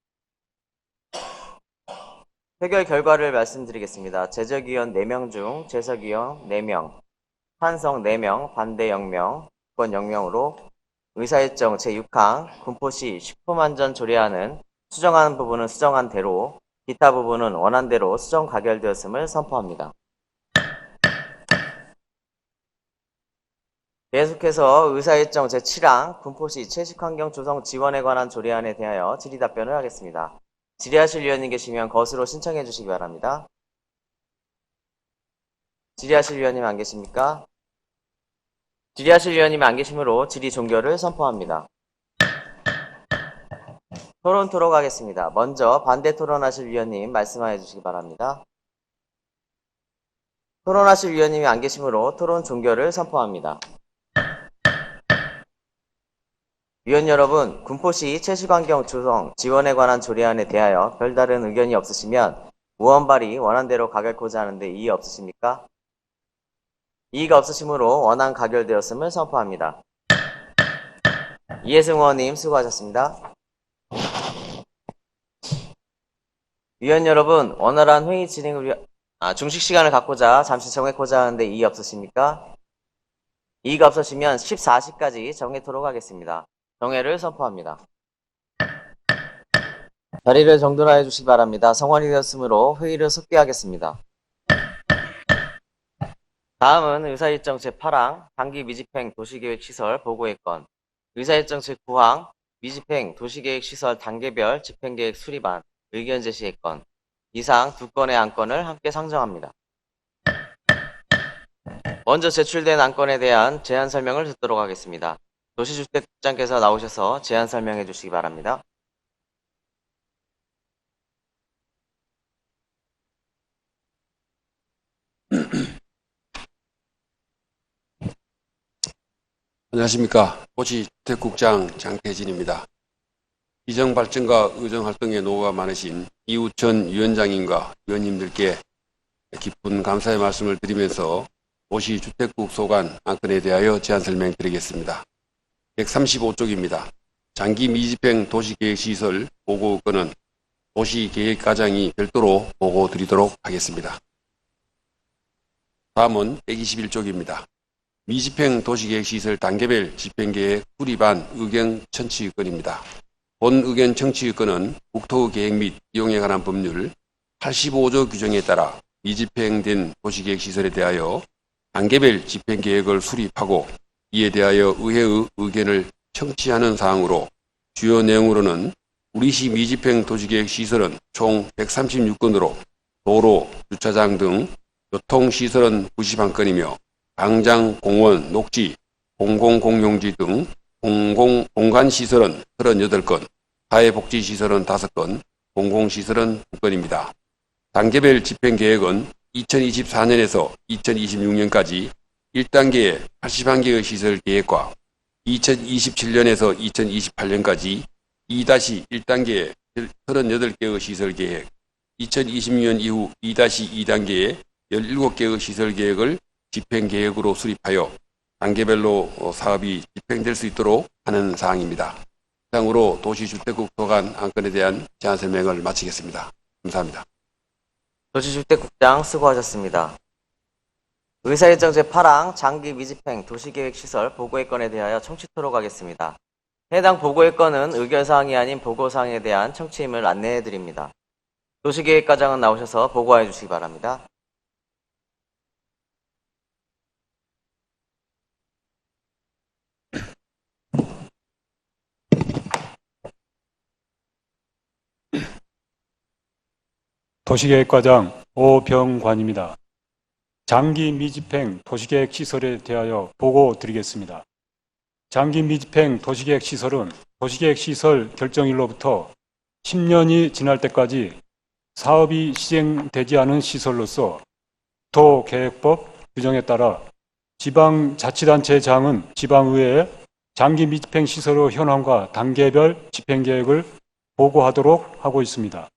표결 결과를 말씀드리겠습니다. 제적위원 4명 중 재석위원 4명, 찬성 4명, 반대 0명, 권 0명으로 의사일정 제6항 군포시 식품안전 조례안은 수정한 부분은 수정한 대로, 기타 부분은 원안대로 수정 가결되었음을 선포합니다. 계속해서 의사일정 제7항 군포시 채식환경 조성 지원에 관한 조례안에 대하여 질의 답변을 하겠습니다. 질의하실 위원님 계시면 것으로 신청해 주시기 바랍니다. 질의하실 위원님 안 계십니까? 질의하실 위원님이 안 계시므로 질의 종결을 선포합니다. 토론토록 하겠습니다. 먼저 반대 토론하실 위원님 말씀하여 주시기 바랍니다. 토론하실 위원님이 안 계시므로 토론 종결을 선포합니다. 위원 여러분, 군포시 채식환경 조성 지원에 관한 조례안에 대하여 별다른 의견이 없으시면 의원 발의 원안대로 가결코자 하는데 이의 없으십니까? 이의가 없으시므로 원안 가결되었음을 선포합니다. 이해승 의원님 수고하셨습니다. 위원 여러분, 원활한 회의 진행을 위한 중식 시간을 갖고자 잠시 정해코자 하는데 이의 없으십니까? 이의가 없으시면 14시까지 정해토록 하겠습니다. 정회를 선포합니다. 자리를 정돈하여 주시기 바랍니다. 성원이 되었으므로 회의를 속기하겠습니다. 다음은 의사일정 제8항 단기 미집행 도시계획시설 보고의 건, 의사일정 제9항 미집행 도시계획시설 단계별 집행계획 수립안 의견 제시의 건, 이상 2건의 안건을 함께 상정합니다. 먼저 제출된 안건에 대한 제안 설명을 듣도록 하겠습니다. 도시주택국장께서 나오셔서 제안 설명해 주시기 바랍니다. 안녕하십니까. 도시주택국장 장태진입니다. 기정발전과 의정활동에 노고가 많으신 이우천 위원장님과 위원님들께 깊은 감사의 말씀을 드리면서 도시주택국 소관 안건에 대하여 제안 설명드리겠습니다. 135쪽입니다. 장기 미집행 도시계획시설 보고 건은 도시계획과장이 별도로 보고 드리도록 하겠습니다. 다음은 121쪽입니다. 미집행 도시계획시설 단계별 집행계획 수립안 의견 청취 건입니다. 본 의견 청취 건은 국토계획 및 이용에 관한 법률 85조 규정에 따라 미집행된 도시계획시설에 대하여 단계별 집행계획을 수립하고 이에 대하여 의회의 의견을 청취하는 사항으로 주요 내용으로는 우리시 미집행 도시계획 시설은 총 136건으로 도로, 주차장 등 교통시설은 91건이며 광장, 공원, 녹지, 공공공용지 등 공간시설은 38건, 사회복지시설은 5건, 공공시설은 2건입니다. 단계별 집행계획은 2024년에서 2026년까지 1단계의 81개의 시설 계획과 2027년에서 2028년까지 2-1단계의 38개의 시설 계획, 2026년 이후 2-2단계의 17개의 시설 계획을 집행 계획으로 수립하여 단계별로 사업이 집행될 수 있도록 하는 사항입니다. 이상으로 도시주택국토관 안건에 대한 제안 설명을 마치겠습니다. 감사합니다. 도시주택국장 수고하셨습니다. 의사일정 제8항 장기 미집행 도시계획시설 보고의 건에 대하여 청취토록 하겠습니다. 해당 보고의 건은 의결사항이 아닌 보고사항에 대한 청취임을 안내해드립니다. 도시계획과장은 나오셔서 보고해 주시기 바랍니다. 도시계획과장 오병관입니다. 장기 미집행 도시계획 시설에 대하여 보고 드리겠습니다. 장기 미집행 도시계획 시설은 도시계획 시설 결정일로부터 10년이 지날 때까지 사업이 시행되지 않은 시설로서 도계획법 규정에 따라 지방자치단체장은 지방의회에 장기 미집행 시설의 현황과 단계별 집행계획을 보고하도록 하고 있습니다.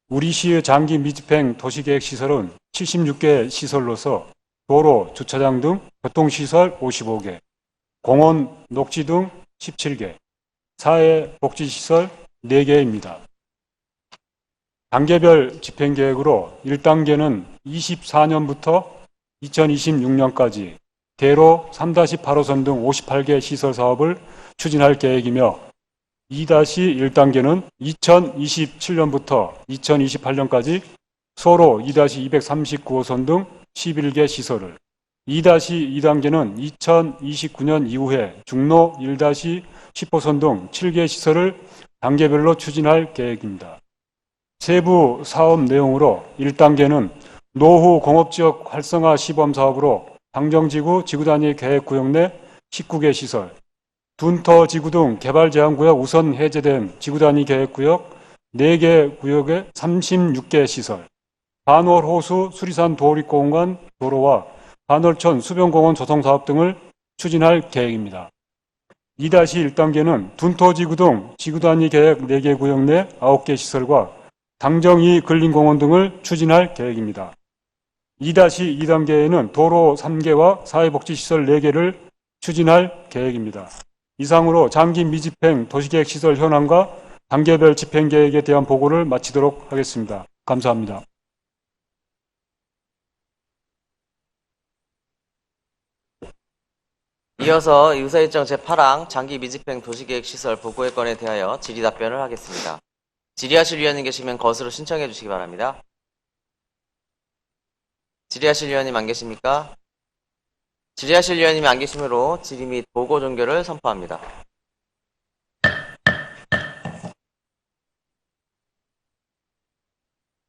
우리 시의 장기 미집행 도시계획 시설은 76개 시설로서 도로, 주차장 등 교통시설 55개, 공원, 녹지 등 17개, 사회복지시설 4개입니다. 단계별 집행계획으로 1단계는 24년부터 2026년까지 대로 3-8호선 등 58개 시설 사업을 추진할 계획이며 2-1단계는 2027년부터 2028년까지 소로 2-239호선 등 11개 시설을, 2-2단계는 2029년 이후에 중로 1-10호선 등 7개 시설을 단계별로 추진할 계획입니다. 세부 사업 내용으로 1단계는 노후 공업지역 활성화 시범사업으로 당정지구 지구단위 계획구역 내 19개 시설, 둔터지구 등 개발제한구역 우선 해제된 지구단위 계획구역 4개 구역의 36개 시설, 반월호수 수리산 도립공원 도로와 반월천 수변공원 조성사업 등을 추진할 계획입니다. 2-1단계는 둔터지구 등 지구단위 계획 4개 구역 내 9개 시설과 당정이 근린공원 등을 추진할 계획입니다. 2-2단계에는 도로 3개와 사회복지시설 4개를 추진할 계획입니다. 이상으로 장기 미집행 도시계획 시설 현황과 단계별 집행계획에 대한 보고를 마치도록 하겠습니다. 감사합니다. 이어서 의사일정 제8항 장기 미집행 도시계획 시설 보고의 건에 대하여 질의 답변을 하겠습니다. 질의하실 위원님 계시면 것으로 신청해 주시기 바랍니다. 질의하실 위원님 안 계십니까? 질의하실 위원님이 안 계시므로 질의 및 보고 종결을 선포합니다.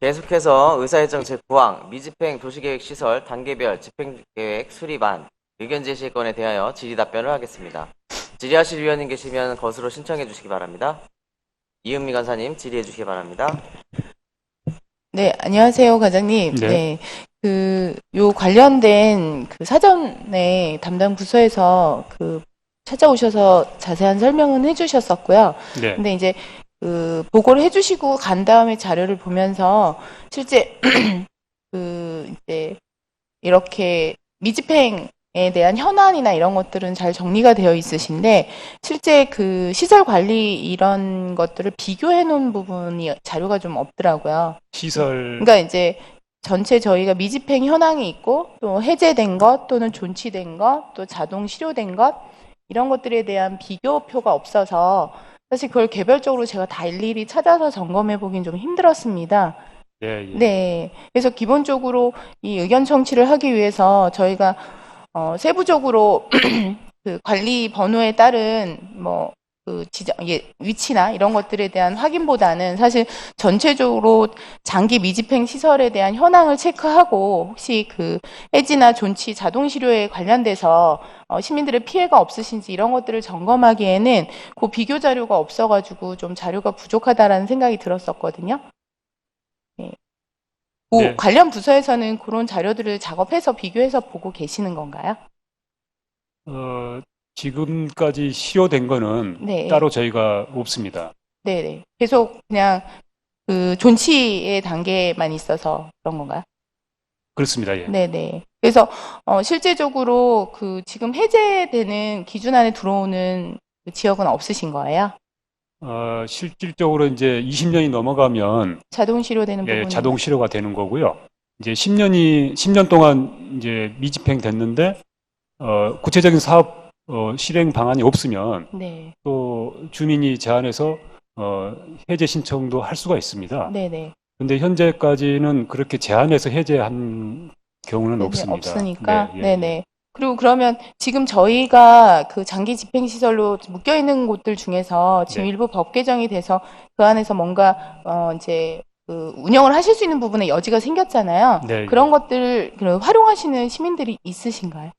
계속해서 의사일정 제9항 미집행 도시계획 시설 단계별 집행계획 수립안 의견 제시 건에 대하여 질의 답변을 하겠습니다. 질의하실 위원님 계시면 것으로 신청해 주시기 바랍니다. 이은미 간사님 질의해 주시기 바랍니다. 네, 안녕하세요, 과장님. 네. 요 관련된 사전에 담당 부서에서 찾아오셔서 자세한 설명은 해주셨었고요. 네. 근데 이제 보고를 해주시고 간 다음에 자료를 보면서 실제 이제 이렇게 미집행에 대한 현안이나 이런 것들은 잘 정리가 되어 있으신데 실제 시설 관리 이런 것들을 비교해 놓은 부분이 자료가 좀 없더라고요. 시설 그러니까 이제 전체 저희가 미집행 현황이 있고 또 해제된 것 또는 존치된 것 또 자동 실효된 것 이런 것들에 대한 비교표가 없어서 사실 그걸 개별적으로 제가 다 일일이 찾아서 점검해 보긴 좀 힘들었습니다. 예. 네. 그래서 기본적으로 이 의견 청취를 하기 위해서 저희가 세부적으로 관리 번호에 따른 위치나 이런 것들에 대한 확인보다는 사실 전체적으로 장기 미집행 시설에 대한 현황을 체크하고 혹시 그 해지나 존치, 자동 치료에 관련돼서 시민들의 피해가 없으신지 이런 것들을 점검하기에는 그 비교 자료가 없어가지고 좀 자료가 부족하다라는 생각이 들었었거든요. 네. 그 네. 관련 부서에서는 그런 자료들을 작업해서 비교해서 보고 계시는 건가요? 지금까지 시효된 거는 네. 따로 저희가 없습니다. 네네. 계속 그냥 그 존치의 단계만 있어서 그런 건가요? 그렇습니다. 예. 네네. 그래서 실제적으로 그 지금 해제되는 기준 안에 들어오는 그 지역은 없으신 거예요? 실질적으로 이제 20년이 넘어가면 자동 치료되는 예, 부분은 자동 치료가 되는 거고요. 이제 10년 동안 이제 미집행 됐는데 구체적인 사업 실행 방안이 없으면 네. 또 주민이 제안해서 해제 신청도 할 수가 있습니다. 네네. 근데 현재까지는 그렇게 제안해서 해제한 경우는 네네, 없습니다. 없으니까. 네, 예, 네네. 그리고 그러면 지금 저희가 그 장기 집행 시설로 묶여 있는 곳들 중에서 지금 네. 일부 법 개정이 돼서 그 안에서 뭔가 이제 그 운영을 하실 수 있는 부분에 여지가 생겼잖아요. 네, 그런 예. 것들 활용하시는 시민들이 있으신가요?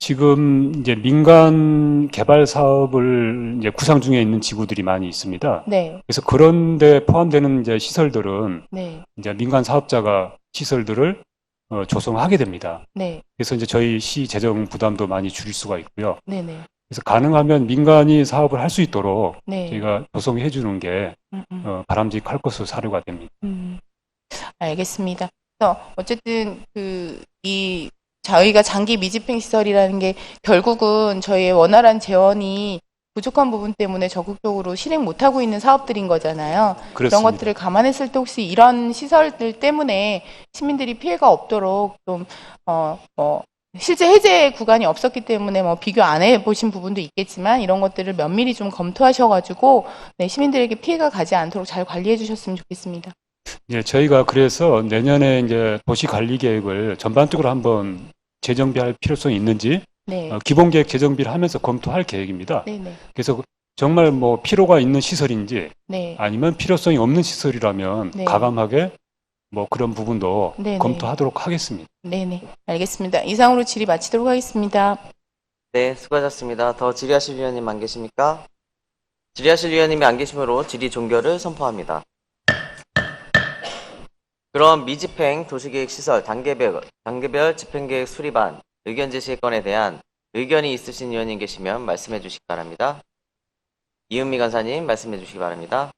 지금 이제 민간 개발 사업을 이제 구상 중에 있는 지구들이 많이 있습니다. 네. 그래서 그런 데 포함되는 이제 시설들은 네. 이제 민간 사업자가 시설들을 조성하게 됩니다. 네. 그래서 이제 저희 시 재정 부담도 많이 줄일 수가 있고요. 네네. 그래서 가능하면 민간이 사업을 할 수 있도록 네. 저희가 조성해 주는 게 바람직할 것으로 사료가 됩니다. 알겠습니다. 그래서 어쨌든 저희가 장기 미집행 시설이라는 게 결국은 저희의 원활한 재원이 부족한 부분 때문에 적극적으로 실행 못하고 있는 사업들인 거잖아요. 그런 그렇습니다. 것들을 감안했을 때 혹시 이런 시설들 때문에 시민들이 피해가 없도록 좀 실제 해제 구간이 없었기 때문에 비교 안 해보신 부분도 있겠지만 이런 것들을 면밀히 좀 검토하셔가지고 네, 시민들에게 피해가 가지 않도록 잘 관리해 주셨으면 좋겠습니다. 예, 저희가 그래서 내년에 이제 도시 관리 계획을 전반적으로 한번 재정비할 필요성이 있는지 네. 기본 계획 재정비를 하면서 검토할 계획입니다. 네네. 그래서 정말 필요가 있는 시설인지 네. 아니면 필요성이 없는 시설이라면 네. 과감하게 그런 부분도 네네. 검토하도록 하겠습니다. 네네. 알겠습니다. 이상으로 질의 마치도록 하겠습니다. 네, 수고하셨습니다. 더 질의하실 위원님 안 계십니까? 질의하실 위원님이 안 계시므로 질의 종결을 선포합니다. 그럼 미집행 도시계획시설 단계별 집행계획 수립안 의견 제시의 건에 대한 의견이 있으신 위원님 계시면 말씀해 주시기 바랍니다. 이은미 간사님 말씀해 주시기 바랍니다.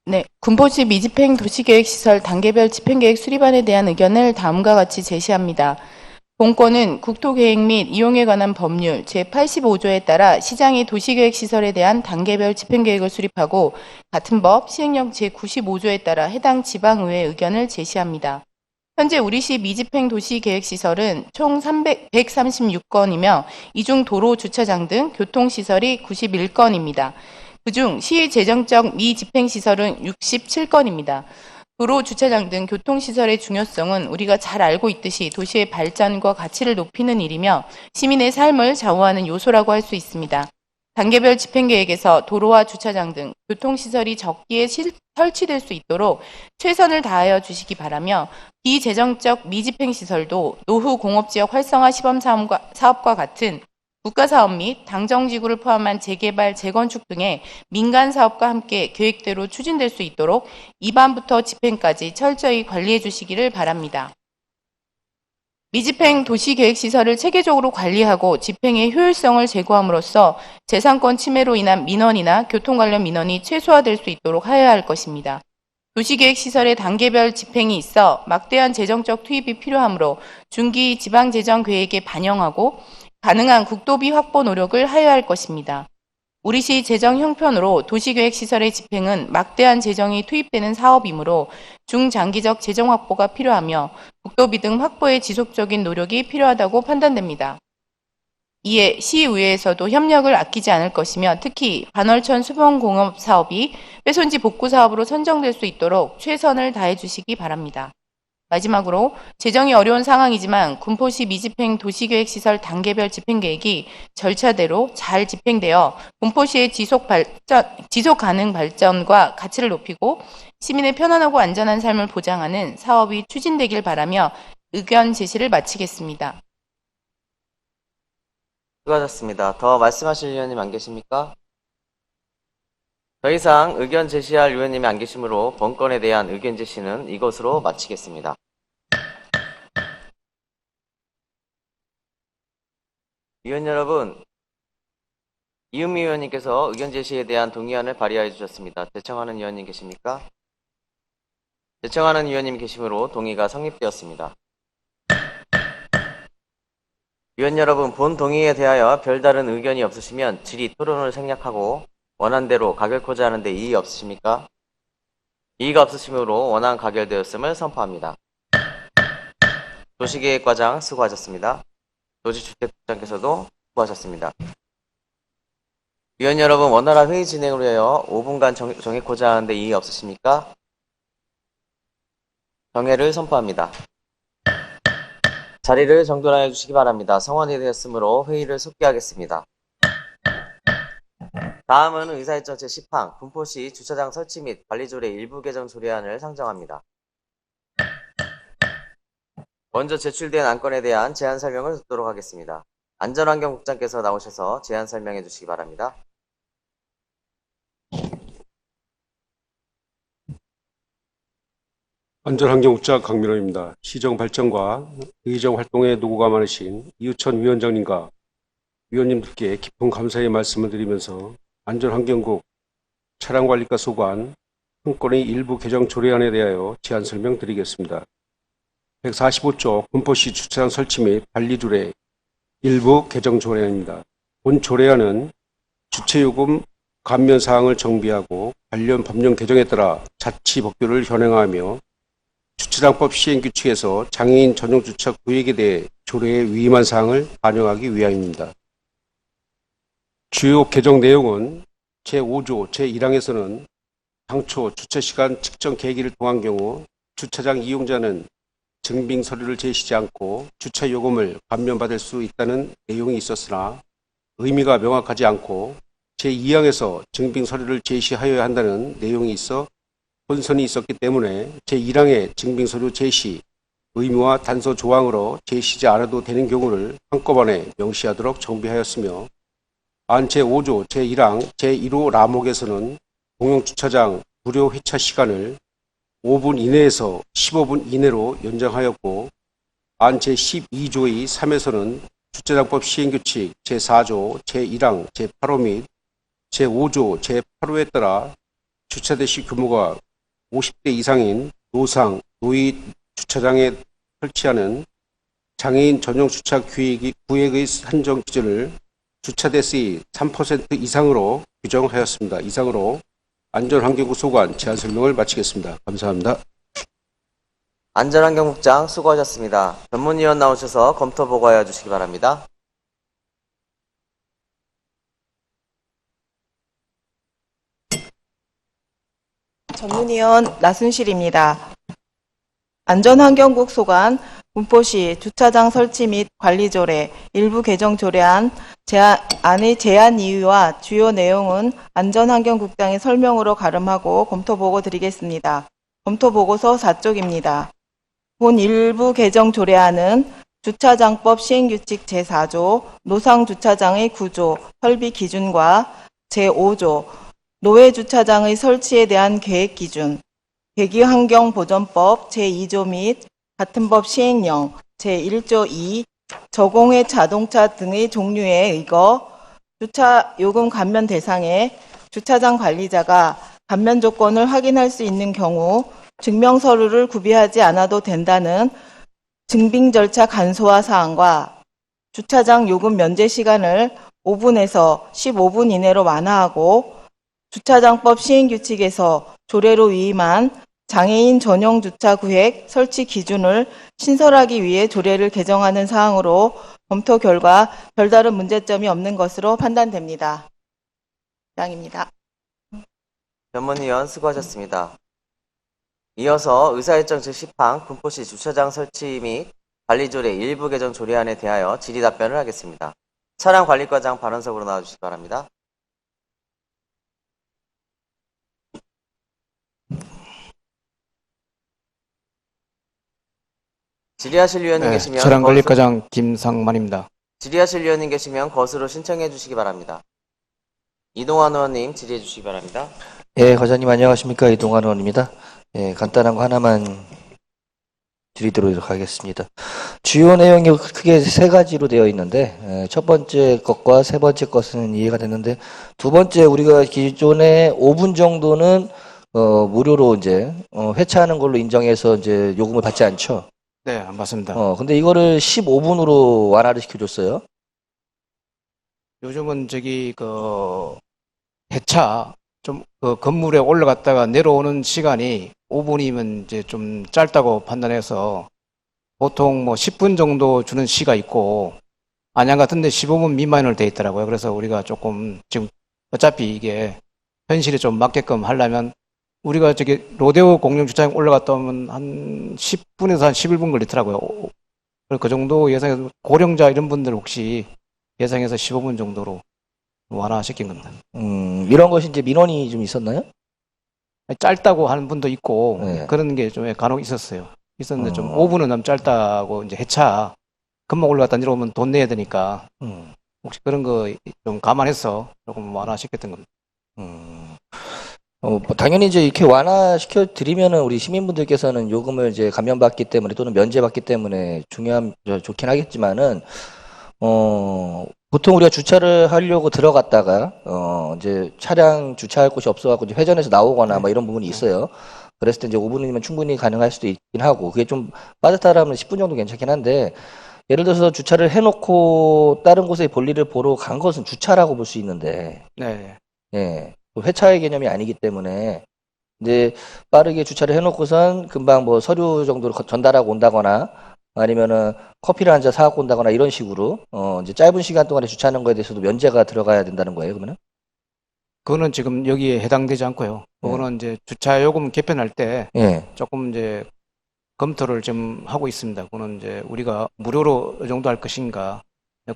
네, 군포시 미집행 도시계획시설 단계별 집행계획 수립안에 대한 의견을 다음과 같이 제시합니다. 본건은 국토계획 및 이용에 관한 법률 제85조에 따라 시장이 도시계획시설에 대한 단계별 집행계획을 수립하고 같은 법 시행령 제95조에 따라 해당 지방의회 의견을 제시합니다. 현재 우리시 미집행 도시계획시설은 총 136건이며 이 중 도로, 주차장 등 교통시설이 91건입니다. 그중 시 재정적 미집행시설은 67건입니다. 도로, 주차장 등 교통시설의 중요성은 우리가 잘 알고 있듯이 도시의 발전과 가치를 높이는 일이며 시민의 삶을 좌우하는 요소라고 할 수 있습니다. 단계별 집행계획에서 도로와 주차장 등 교통시설이 적기에 설치될 수 있도록 최선을 다하여 주시기 바라며 비재정적 미집행시설도 노후 공업지역 활성화 시범 사업과 같은 국가사업 및 당정지구를 포함한 재개발, 재건축 등의 민간사업과 함께 계획대로 추진될 수 있도록 입안부터 집행까지 철저히 관리해 주시기를 바랍니다. 미집행 도시계획시설을 체계적으로 관리하고 집행의 효율성을 제고함으로써 재산권 침해로 인한 민원이나 교통 관련 민원이 최소화될 수 있도록 하여야 할 것입니다. 도시계획시설의 단계별 집행이 있어 막대한 재정적 투입이 필요하므로 중기 지방재정계획에 반영하고 가능한 국도비 확보 노력을 하여야 할 것입니다. 우리시 재정 형편으로 도시계획시설의 집행은 막대한 재정이 투입되는 사업이므로 중장기적 재정 확보가 필요하며 국도비 등 확보에 지속적인 노력이 필요하다고 판단됩니다. 이에 시의회에서도 협력을 아끼지 않을 것이며 특히 반월천 수변공업 사업이 빼손지 복구 사업으로 선정될 수 있도록 최선을 다해 주시기 바랍니다. 마지막으로 재정이 어려운 상황이지만 군포시 미집행 도시계획시설 단계별 집행계획이 절차대로 잘 집행되어 군포시의 지속 가능 발전과 가치를 높이고 시민의 편안하고 안전한 삶을 보장하는 사업이 추진되길 바라며 의견 제시를 마치겠습니다. 수고하셨습니다. 더 말씀하실 위원님 안 계십니까? 더 이상 의견 제시할 위원님이 안 계시므로 본건에 대한 의견 제시는 이것으로 마치겠습니다. 위원 여러분, 이은미 위원님께서 의견 제시에 대한 동의안을 발의하여 주셨습니다. 제청하는 위원님 계십니까? 제청하는 위원님이 계시므로 동의가 성립되었습니다. 위원 여러분, 본 동의에 대하여 별다른 의견이 없으시면 질의 토론을 생략하고 원안대로 가결코자 하는데 이의 없으십니까? 이의가 없으시므로 원안 가결되었음을 선포합니다. 도시계획과장 수고하셨습니다. 도시주택국장께서도 수고하셨습니다. 위원 여러분, 원활한 회의 진행을 위하여 5분간 정해코자 하는데 이의 없으십니까? 정회를 선포합니다. 자리를 정돈하여 주시기 바랍니다. 성원이 되었으므로 회의를 속기하겠습니다. 다음은 의사일정 제10항 군포시 주차장 설치 및 관리조례 일부 개정 조례안을 상정합니다. 먼저 제출된 안건에 대한 제안 설명을 듣도록 하겠습니다. 안전환경국장께서 나오셔서 제안 설명해 주시기 바랍니다. 안전환경국장 강민호입니다. 시정 발전과 의정 활동에 노고가 많으신 이우천 위원장님과 위원님들께 깊은 감사의 말씀을 드리면서 안전환경국 차량관리과 소관 한 건의 일부 개정 조례안에 대하여 제안 설명드리겠습니다. 145조 군포시 주차장 설치 및 관리조례 일부 개정 조례안입니다. 본 조례안은 주차요금 감면 사항을 정비하고 관련 법령 개정에 따라 자치 법규를 현행하며 주차장법 시행규칙에서 장애인 전용 주차 구역에 대해 조례에 위임한 사항을 반영하기 위함입니다. 주요 개정 내용은 제5조 제1항에서는 당초 주차시간 측정 계기를 통한 경우 주차장 이용자는 증빙 서류를 제시하지 않고 주차 요금을 감면받을 수 있다는 내용이 있었으나 의미가 명확하지 않고 제2항에서 증빙 서류를 제시하여야 한다는 내용이 있어 혼선이 있었기 때문에 제1항의 증빙 서류 제시 의무와 단서 조항으로 제시하지 않아도 되는 경우를 한꺼번에 명시하도록 정비하였으며 안 제5조 제1항 제1호 라목에서는 공용주차장 무료 회차 시간을 5분 이내에서 15분 이내로 연장하였고 안 제12조의 3에서는 주차장법 시행규칙 제4조 제1항 제8호 및 제5조 제8호에 따라 주차대시 규모가 50대 이상인 노상, 노이 주차장에 설치하는 장애인 전용 주차 구역의 한정 기준을 주차대수의 3% 이상으로 규정하였습니다. 이상으로 안전환경국 소관 제안 설명을 마치겠습니다. 감사합니다. 안전환경국장 수고하셨습니다. 전문위원 나오셔서 검토 보고하여 주시기 바랍니다. 전문위원 나순실입니다. 안전환경국 소관 군포시 주차장 설치 및 관리조례 일부 개정 조례안 안의 제안 이유와 주요 내용은 안전환경국장의 설명으로 가름하고 검토보고 드리겠습니다. 검토보고서 4쪽입니다. 본 일부 개정 조례안은 주차장법 시행규칙 제4조 노상주차장의 구조, 설비 기준과 제5조 노외주차장의 설치에 대한 계획 기준, 대기환경보전법 제2조 및 같은 법 시행령 제1조 2 저공해 자동차 등의 종류에 의거 주차 요금 감면 대상에 주차장 관리자가 감면 조건을 확인할 수 있는 경우 증명서류를 구비하지 않아도 된다는 증빙 절차 간소화 사항과 주차장 요금 면제 시간을 5분에서 15분 이내로 완화하고 주차장법 시행규칙에서 조례로 위임한 장애인 전용 주차 구획 설치 기준을 신설하기 위해 조례를 개정하는 사항으로 검토 결과 별다른 문제점이 없는 것으로 판단됩니다. 이상입니다. 전문위원 수고하셨습니다. 이어서 의사일정 제10항 군포시 주차장 설치 및 관리조례 일부 개정 조례안에 대하여 질의 답변을 하겠습니다. 차량 관리과장 발언석으로 나와주시기 바랍니다. 질의하실 위원님 계시면 차량 관리과장 김상만입니다. 질의하실 위원님 계시면 것으로 신청해 주시기 바랍니다. 이동환 의원님 질의해 주시기 바랍니다. 예, 과장님 안녕하십니까? 이동환 의원입니다. 예, 간단한 거 하나만 드리도록 하겠습니다. 주요 내용이 크게 세 가지로 되어 있는데, 첫 번째 것과 세 번째 것은 이해가 됐는데, 두 번째 우리가 기존에 5분 정도는 무료로 이제 회차하는 걸로 인정해서 이제 요금을 받지 않죠. 네, 안 받습니다. 근데 이거를 15분으로 완화를 시켜줬어요. 요즘은 해차 그 건물에 올라갔다가 내려오는 시간이 5분이면 이제 좀 짧다고 판단해서 보통 뭐 10분 정도 주는 시가 있고 안양 같은 데 15분 미만으로 돼 있더라고요. 그래서 우리가 조금 지금 어차피 이게 현실에 좀 맞게끔 하려면 우리가 로데오 공영 주차장 올라갔다 오면 한 10분에서 한 11분 걸리더라고요. 그 정도 예상해서 고령자 이런 분들 혹시 예상해서 15분 정도로 완화시킨 겁니다. 이런 것이 이제 민원이 좀 있었나요? 짧다고 하는 분도 있고 네. 그런 게 좀 간혹 있었는데 좀 5분은 너무 짧다고 이제 해차 금방 올라갔다 내려오면 돈 내야 되니까 혹시 그런 거 좀 감안해서 조금 완화시켰던 겁니다. 당연히 이제 이렇게 완화시켜 드리면은 우리 시민분들께서는 요금을 이제 감면받기 때문에 또는 면제받기 때문에 좋긴 하겠지만은, 보통 우리가 주차를 하려고 들어갔다가, 이제 차량 주차할 곳이 없어갖고 이제 회전해서 나오거나 뭐 이런 부분이 있어요. 그랬을 때 이제 5분이면 충분히 가능할 수도 있긴 하고, 그게 좀 빠듯하다면 10분 정도 괜찮긴 한데, 예를 들어서 주차를 해놓고 다른 곳에 볼일을 보러 간 것은 주차라고 볼 수 있는데, 네. 예. 회차의 개념이 아니기 때문에 이제 빠르게 주차를 해놓고선 금방 뭐 서류 정도로 전달하고 온다거나 아니면은 커피를 한 잔 사갖고 온다거나 이런 식으로 이제 짧은 시간 동안에 주차하는 거에 대해서도 면제가 들어가야 된다는 거예요, 그러면은? 그거는 지금 여기에 해당되지 않고요. 그거는 이제 주차 요금 개편할 때 예. 조금 이제 검토를 좀 하고 있습니다. 그거는 이제 우리가 무료로 이 정도 할 것인가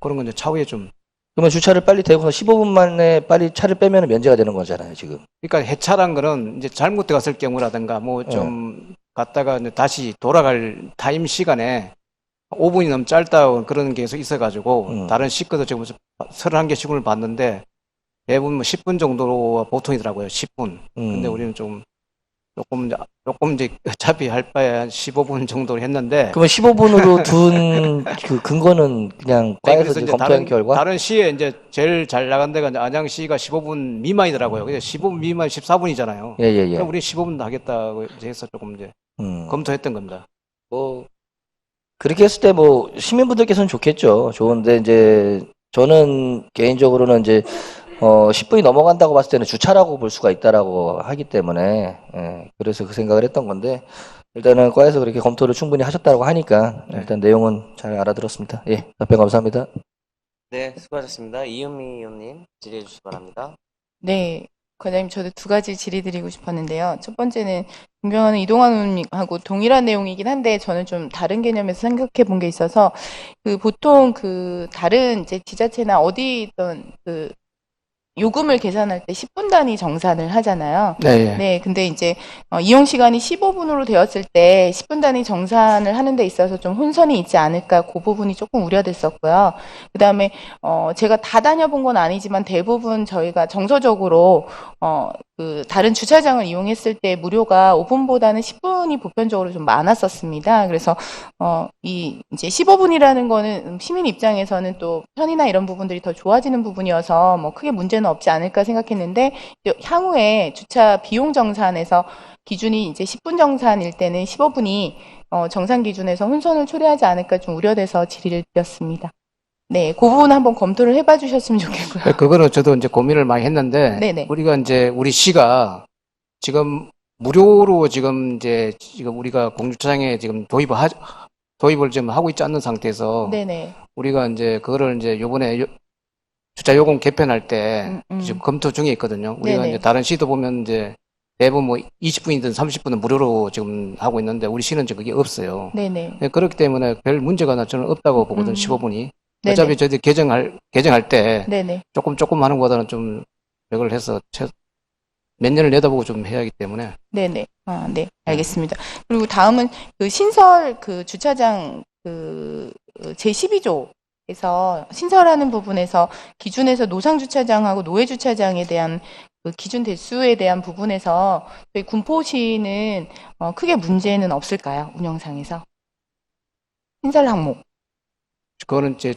그런 건 이제 차후에 좀. 그러면 주차를 빨리 대고서 15분 만에 빨리 차를 빼면 면제가 되는 거잖아요, 지금. 그러니까 해차란 거는 이제 잘못 갔을 경우라든가 뭐 좀 갔다가 이제 다시 돌아갈 타임 시간에 5분이 너무 짧다 그런 게 계속 있어가지고 다른 시급도 지금 31개 시군을 봤는데 대부분 뭐 10분 정도로 보통이더라고요. 10분. 근데 우리는 조금 이제 어차피 할 바에 한 15분 정도로 했는데. 그러면 15분으로 둔 그 근거는 그냥 과에서 이제 검토한 결과? 다른 시에 이제 제일 잘 나간 데가 이제 안양시가 15분 미만이더라고요. 근데 15분 미만 14분이잖아요. 예. 그럼 우리 15분 하겠다고 이제 해서 조금 이제 검토했던 겁니다. 뭐 그렇게 했을 때 뭐 시민분들께서는 좋겠죠. 좋은데 이제 저는 개인적으로는 이제 10분이 넘어간다고 봤을 때는 주차라고 볼 수가 있다라고 하기 때문에, 예, 그래서 그 생각을 했던 건데, 일단은 과에서 그렇게 검토를 충분히 하셨다고 하니까, 일단 내용은 잘 알아들었습니다. 예, 답변 감사합니다. 네, 수고하셨습니다. 이은미 의원님 질의해 주시기 바랍니다. 네, 과장님 저도 두 가지 질의 드리고 싶었는데요. 첫 번째는 존경하는 이동환 의원님하고 동일한 내용이긴 한데 저는 좀 다른 개념에서 생각해 본 게 있어서 보통 다른 이제 지자체나 어디든 요금을 계산할 때 10분 단위 정산을 하잖아요. 네. 네, 근데 이제 이용 시간이 15분으로 되었을 때 10분 단위 정산을 하는 데 있어서 좀 혼선이 있지 않을까 그 부분이 조금 우려됐었고요. 그다음에 제가 다 다녀본 건 아니지만 대부분 저희가 정서적으로 다른 주차장을 이용했을 때 무료가 5분보다는 10분이 보편적으로 좀 많았었습니다. 그래서 이제 15분이라는 거는 시민 입장에서는 또 편의나 이런 부분들이 더 좋아지는 부분이어서 뭐 크게 문제는 없지 않을까 생각했는데 향후에 주차 비용 정산에서 기준이 이제 10분 정산일 때는 15분이 정산 기준에서 혼선을 초래하지 않을까 좀 우려돼서 질의를 드렸습니다. 네, 그 부분 한번 검토를 해봐 주셨으면 좋겠고요. 그거는 저도 이제 고민을 많이 했는데, 네네. 우리가 이제 우리 시가 지금 무료로 지금 우리가 공주차장에 지금 도입을 좀 하고 있지 않는 상태에서, 네네. 우리가 이제 그거를 이제 요번에 주차 요금 개편할 때 지금 검토 중에 있거든요. 우리가 네네. 이제 다른 시도 보면 이제 대부분 뭐 20분이든 30분은 무료로 지금 하고 있는데 우리 시는 지금 그게 없어요. 네네. 그렇기 때문에 별 문제가 저는 없다고 보거든, 15분이. 어차피 네네. 저희들 개정할 때 네네. 조금 하는 것보다는 좀 이걸 해서 몇 년을 내다보고 좀 해야 하기 때문에. 네네. 아, 네. 알겠습니다. 그리고 다음은 그 신설 그 주차장 그 제12조에서 신설하는 부분에서 기준에서 노상 주차장하고 노회 주차장에 대한 그 기준 대수에 대한 부분에서 저희 군포시는 크게 문제는 없을까요? 운영상에서. 신설 항목. 그거는 이제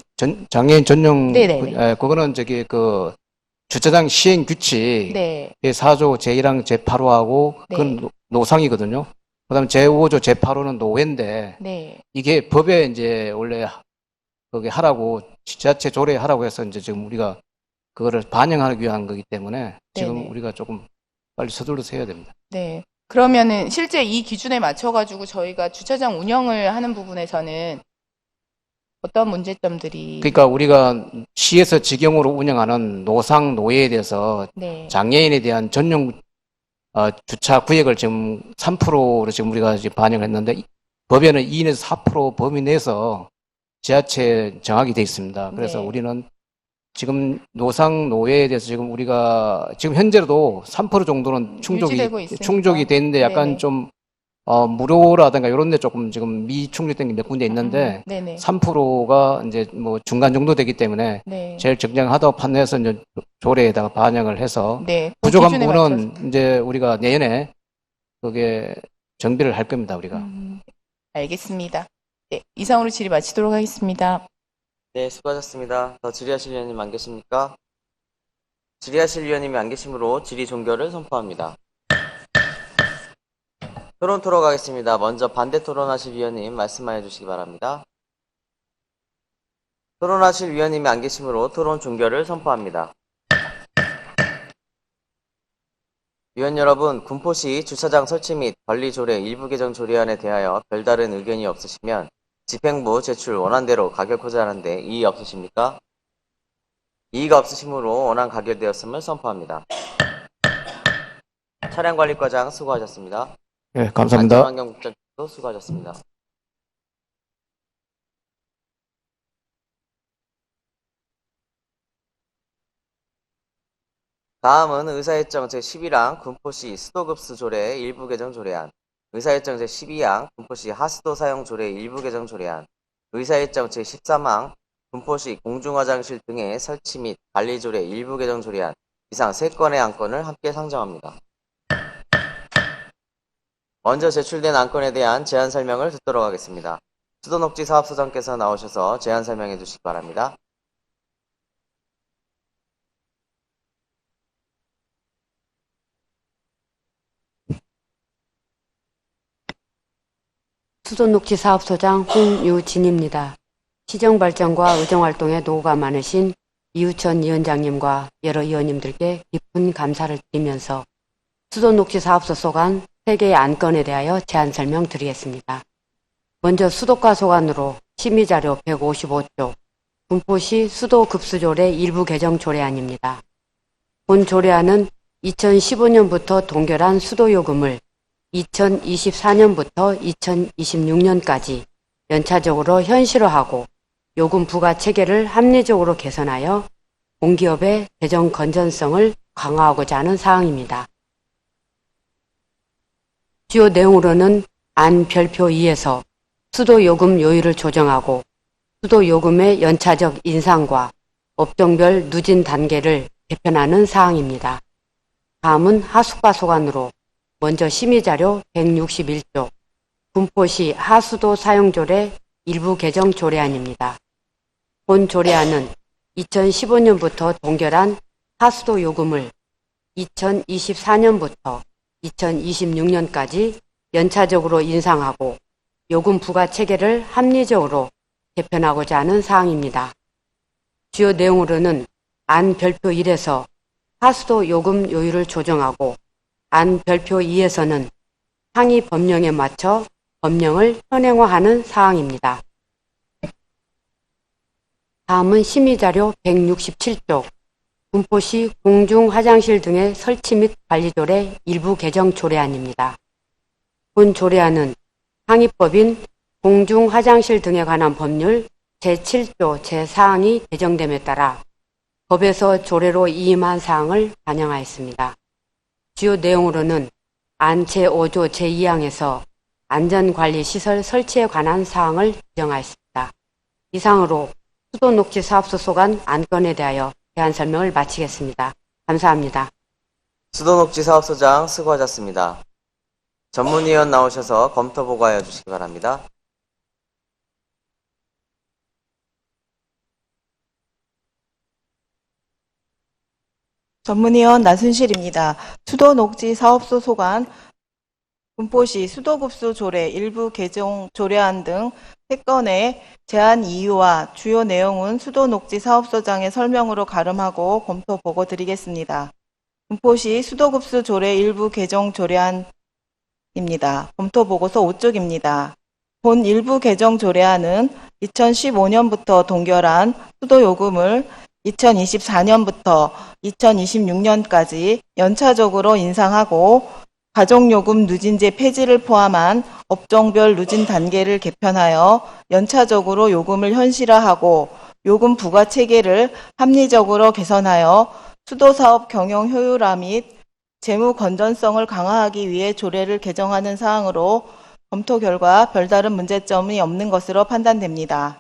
장애인 전용, 네네네. 그거는 저기 그 주차장 시행 규칙 네. 제4조 제1항 제8호하고 네. 그건 노상이거든요. 그다음에 제5조 제8호는 노회인데 네. 이게 법에 이제 원래 거기 하라고 지자체 조례하라고 해서 이제 지금 우리가 그거를 반영하기 위한 거기 때문에 지금 네네. 우리가 조금 빨리 서둘러서 해야 됩니다. 네. 그러면은 실제 이 기준에 맞춰가지고 저희가 주차장 운영을 하는 부분에서는 어떤 문제점들이 그러니까 우리가 시에서 직영으로 운영하는 노상 노예에 대해서 네. 장애인에 대한 전용 주차 구역을 지금 3%로 지금 우리가 지금 반영했는데 법에는 2에서 4% 범위 내에서 지자체에 정하게 돼 있습니다. 그래서 네. 우리는 지금 노상 노예에 대해서 지금 우리가 지금 현재로도 3% 정도는 유지되고 있으니까. 충족이 되는데 약간 네네. 좀 무료라든가 이런 데 조금 지금 미충족된 게 몇 군데 있는데 네네. 3%가 이제 뭐 중간 정도 되기 때문에 네. 제일 적정하다고 판단해서 이제 조례에다가 반영을 해서 네. 그 부족한 기준에 부분은 맞춰서. 이제 우리가 내년에 그게 정비를 할 겁니다, 우리가. 알겠습니다. 네. 이상으로 질의 마치도록 하겠습니다. 네, 수고하셨습니다. 더 질의하실 위원님 안 계십니까? 질의하실 위원님이 안 계시므로 질의 종결을 선포합니다. 토론 가겠습니다. 먼저 반대 토론하실 위원님 말씀만 해주시기 바랍니다. 토론하실 위원님이 안 계시므로 토론 종결을 선포합니다. 위원 여러분, 군포시 주차장 설치 및 관리 조례 일부 개정 조례안에 대하여 별다른 의견이 없으시면 집행부 제출 원안대로 가결코자하는데 이의 없으십니까? 이의가 없으시므로 원안 가결되었음을 선포합니다. 차량관리과장 수고하셨습니다. 네, 감사합니다. 안전환경국장도 수고하셨습니다. 다음은 의사일정 제11항 군포시 수도급수 조례 일부 개정 조례안, 의사일정 제12항 군포시 하수도 사용 조례 일부 개정 조례안, 의사일정 제13항 군포시 공중화장실 등의 설치 및 관리 조례 일부 개정 조례안, 이상 3건의 안건을 함께 상정합니다. 먼저 제출된 안건에 대한 제안 설명을 듣도록 하겠습니다. 수도녹지 사업소장께서 나오셔서 제안 설명해 주시기 바랍니다. 수도녹지 사업소장 홍유진입니다. 시정발전과 의정활동에 노고가 많으신 이우천 위원장님과 여러 위원님들께 깊은 감사를 드리면서 수도녹지 사업소 소관 3개의 안건에 대하여 제안 설명드리겠습니다. 먼저 수도가 소관으로 심의자료 155쪽 군포시 수도급수조례 일부 개정 조례안입니다. 본 조례안은 2015년부터 동결한 수도요금을 2024년부터 2026년까지 연차적으로 현실화하고 요금 부과 체계를 합리적으로 개선하여 공기업의 재정 건전성을 강화하고자 하는 사항입니다. 주요 내용으로는 안 별표 2에서 수도요금 요율을 조정하고 수도요금의 연차적 인상과 업종별 누진 단계를 개편하는 사항입니다. 다음은 하수가 소관으로 먼저 심의자료 161쪽 군포시 하수도 사용조례 일부 개정 조례안입니다. 본 조례안은 2015년부터 동결한 하수도 요금을 2024년부터 2026년까지 연차적으로 인상하고 요금 부과 체계를 합리적으로 개편하고자 하는 사항입니다. 주요 내용으로는 안 별표 1에서 하수도 요금 요율을 조정하고 안 별표 2에서는 상위 법령에 맞춰 법령을 현행화하는 사항입니다. 다음은 심의자료 167쪽 군포시 공중 화장실 등의 설치 및 관리 조례 일부 개정 조례안입니다. 본 조례안은 상위법인 공중 화장실 등에 관한 법률 제7조 제4항이 개정됨에 따라 법에서 조례로 이임한 사항을 반영하였습니다. 주요 내용으로는 안 제5조 제2항에서 안전관리시설 설치에 관한 사항을 규정하였습니다. 이상으로 수도녹지 사업소 소관 안건에 대하여 대한 설명을 마치겠습니다. 감사합니다. 수도녹지 사업소장 수고하셨습니다. 전문위원 나오셔서 검토 보고하여 주시기 바랍니다. 전문위원 나순실입니다. 수도녹지 사업소 소관 군포시 수도급수 조례 일부 개정 조례안 등 3건의 제안 이유와 주요 내용은 수도녹지 사업소장의 설명으로 가름하고 검토 보고 드리겠습니다. 군포시 수도급수 조례 일부 개정 조례안입니다. 검토 보고서 5쪽입니다. 본 일부 개정 조례안은 2015년부터 동결한 수도요금을 2024년부터 2026년까지 연차적으로 인상하고 가정요금 누진제 폐지를 포함한 업종별 누진 단계를 개편하여 연차적으로 요금을 현실화하고 요금 부과 체계를 합리적으로 개선하여 수도사업 경영 효율화 및 재무 건전성을 강화하기 위해 조례를 개정하는 사항으로 검토 결과 별다른 문제점이 없는 것으로 판단됩니다.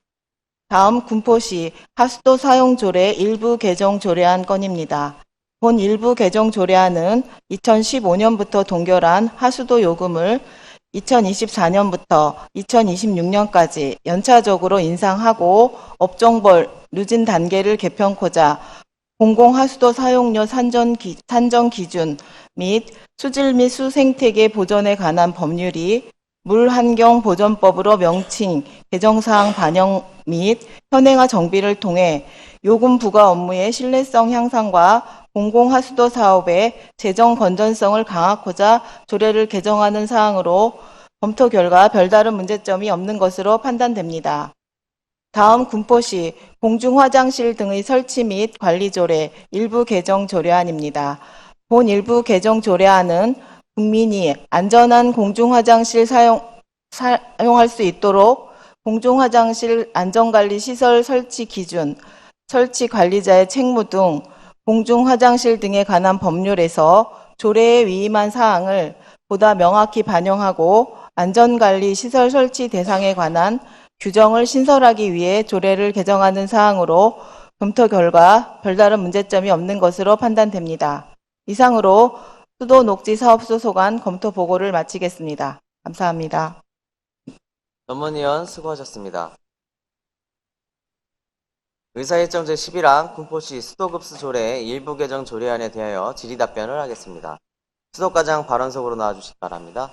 다음 군포시 하수도 사용 조례 일부 개정 조례안 건입니다. 본 일부 개정 조례안은 2015년부터 동결한 하수도 요금을 2024년부터 2026년까지 연차적으로 인상하고 업종별 누진 단계를 개편코자 공공하수도 사용료 산정 기준 및 수질 및 수생태계 보전에 관한 법률이 물환경보전법으로 명칭 개정사항 반영 및 현행화 정비를 통해 요금 부과 업무의 신뢰성 향상과 공공하수도 사업의 재정 건전성을 강화하고자 조례를 개정하는 사항으로 검토 결과 별다른 문제점이 없는 것으로 판단됩니다. 다음 군포시 공중화장실 등의 설치 및 관리 조례 일부 개정 조례안입니다. 본 일부 개정 조례안은 국민이 안전한 공중화장실 사용할 수 있도록 공중화장실 안전관리 시설 설치 기준, 설치 관리자의 책무 등 공중화장실 등에 관한 법률에서 조례에 위임한 사항을 보다 명확히 반영하고 안전관리 시설 설치 대상에 관한 규정을 신설하기 위해 조례를 개정하는 사항으로 검토 결과 별다른 문제점이 없는 것으로 판단됩니다. 이상으로 수도녹지 사업소 소관 검토 보고를 마치겠습니다. 감사합니다. 전문위원 수고하셨습니다. 의사일정 제11항 군포시 수도급수 조례 일부 개정 조례안에 대하여 질의답변을 하겠습니다. 수도과장 발언석으로 나와주시기 바랍니다.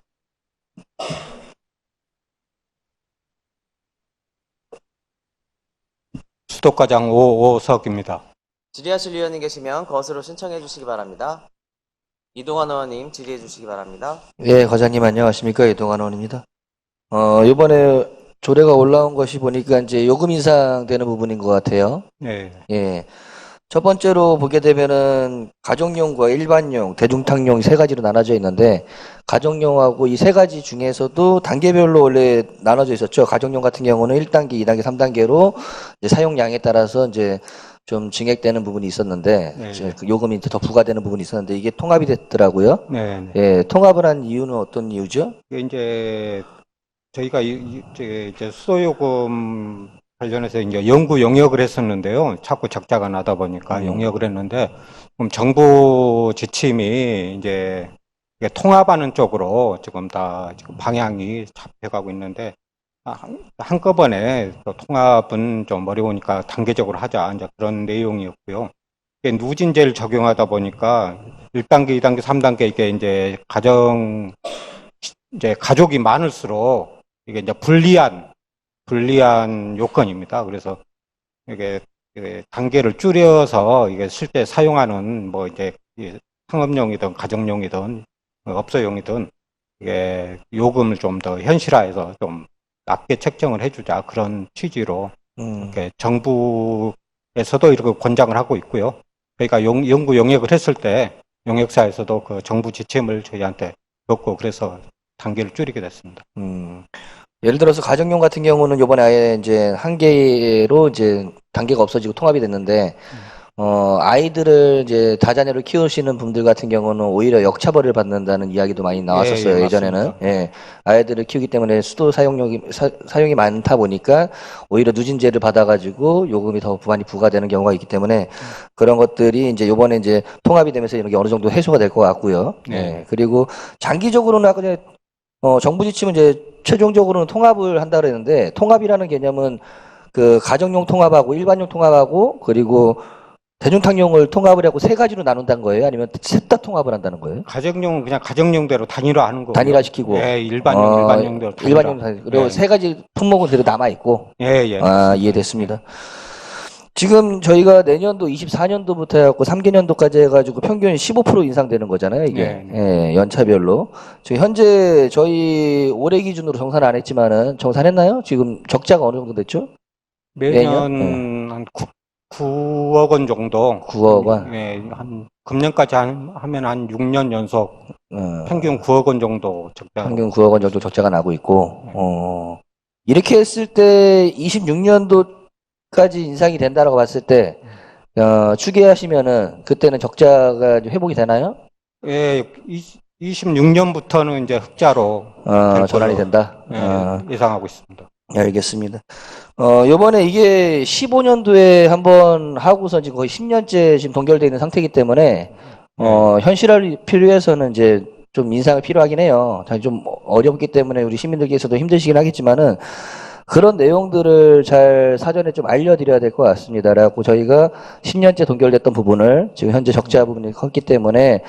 수도과장 오오석입니다. 질의하실 위원님 계시면 거스로 신청해 주시기 바랍니다. 이동환 의원님 질의해 주시기 바랍니다. 예, 과장님 안녕하십니까? 이동환 의원입니다. 이번에 조례가 올라온 것이 보니까 이제 요금 인상되는 부분인 것 같아요. 네. 예. 첫 번째로 보게 되면은 가정용과 일반용, 대중탕용 세 가지로 나눠져 있는데 가정용하고 이 세 가지 중에서도 단계별로 원래 나눠져 있었죠. 가정용 같은 경우는 1단계, 2단계, 3단계로 이제 사용량에 따라서 이제 좀 증액되는 부분이 있었는데 네. 이제 그 요금이 더 부과되는 부분이 있었는데 이게 통합이 됐더라고요. 네. 네. 예, 통합을 한 이유는 어떤 이유죠? 이제 저희가 이제 수도요금 관련해서 이제 연구 용역을 했었는데요. 자꾸 적자가 나다 보니까 용역을 했는데 그럼 정부 지침이 이제 통합하는 쪽으로 지금 방향이 잡혀가고 있는데 한꺼번에 통합은 좀 어려우니까 단계적으로 하자 이제 그런 내용이었고요. 누진제를 적용하다 보니까 1단계, 2단계, 3단계 이게 이제 가족이 많을수록 이게 이제 불리한 요건입니다. 그래서 이게 단계를 줄여서 이게 실제 사용하는 뭐 이제 상업용이든 가정용이든 업소용이든 이게 요금을 좀 더 현실화해서 좀 낮게 책정을 해주자 그런 취지로 이렇게 정부에서도 이렇게 권장을 하고 있고요. 저희가 연구 용역을 했을 때 용역사에서도 그 정부 지침을 저희한테 줬고 그래서 단계를 줄이게 됐습니다. 예를 들어서 가정용 같은 경우는 요번에 아예 이제 한 개로 이제 단계가 없어지고 통합이 됐는데, 아이들을 이제 다자녀를 키우시는 분들 같은 경우는 오히려 역차별을 받는다는 이야기도 많이 나왔었어요, 예전에는. 맞습니다. 예. 아이들을 키우기 때문에 수도 사용이 많다 보니까 오히려 누진제를 받아가지고 요금이 더 많이 부과되는 경우가 있기 때문에 그런 것들이 이제 요번에 이제 통합이 되면서 이런 게 어느 정도 해소가 될 것 같고요. 네. 예. 그리고 장기적으로는 아까 전에 정부 지침은 이제 최종적으로는 통합을 한다 그랬는데, 통합이라는 개념은 그 가정용 통합하고 일반용 통합하고 그리고 대중탕용을 통합을 하고 세 가지로 나눈다는 거예요? 아니면 셋 다 통합을 한다는 거예요? 가정용 그냥 가정용대로 단일화하는 거고요. 단일화시키고. 예, 일반용대로 단일화. 일반용 단일. 그리고 예. 세 가지 품목은 그대로 남아 있고. 예, 예. 아, 이해됐습니다. 지금 저희가 내년도 24년도부터 해갖고 3개년도까지 해가지고 평균 15% 인상되는 거잖아요, 이게. 예, 연차별로. 지금 현재 저희 올해 기준으로 정산 안 했지만은, 정산했나요? 지금 적자가 어느 정도 됐죠? 매년 한 9억 원 정도. 9억 원. 예, 한 금년까지 하면 한 6년 연속 평균 9억 원 정도 적자. 평균 9억 원 정도 적자가 나고 있고, 이렇게 했을 때 26년도까지 인상이 된다라고 봤을 때, 추계하시면은 그때는 적자가 회복이 되나요? 예, 26년부터는 이제 흑자로 전환이 된다. 예, 예상하고 있습니다. 네, 알겠습니다. 요번에 이게 15년도에 한번 하고서 지금 거의 10년째 지금 동결되어 있는 상태이기 때문에, 현실화를 필요해서는 이제 좀 인상이 필요하긴 해요. 좀 어렵기 때문에 우리 시민들께서도 힘드시긴 하겠지만은, 그런 내용들을 잘 사전에 좀 알려드려야 될 것 같습니다. 그래갖고 저희가 10년째 동결됐던 부분을 지금 현재 적자 부분이 컸기 때문에,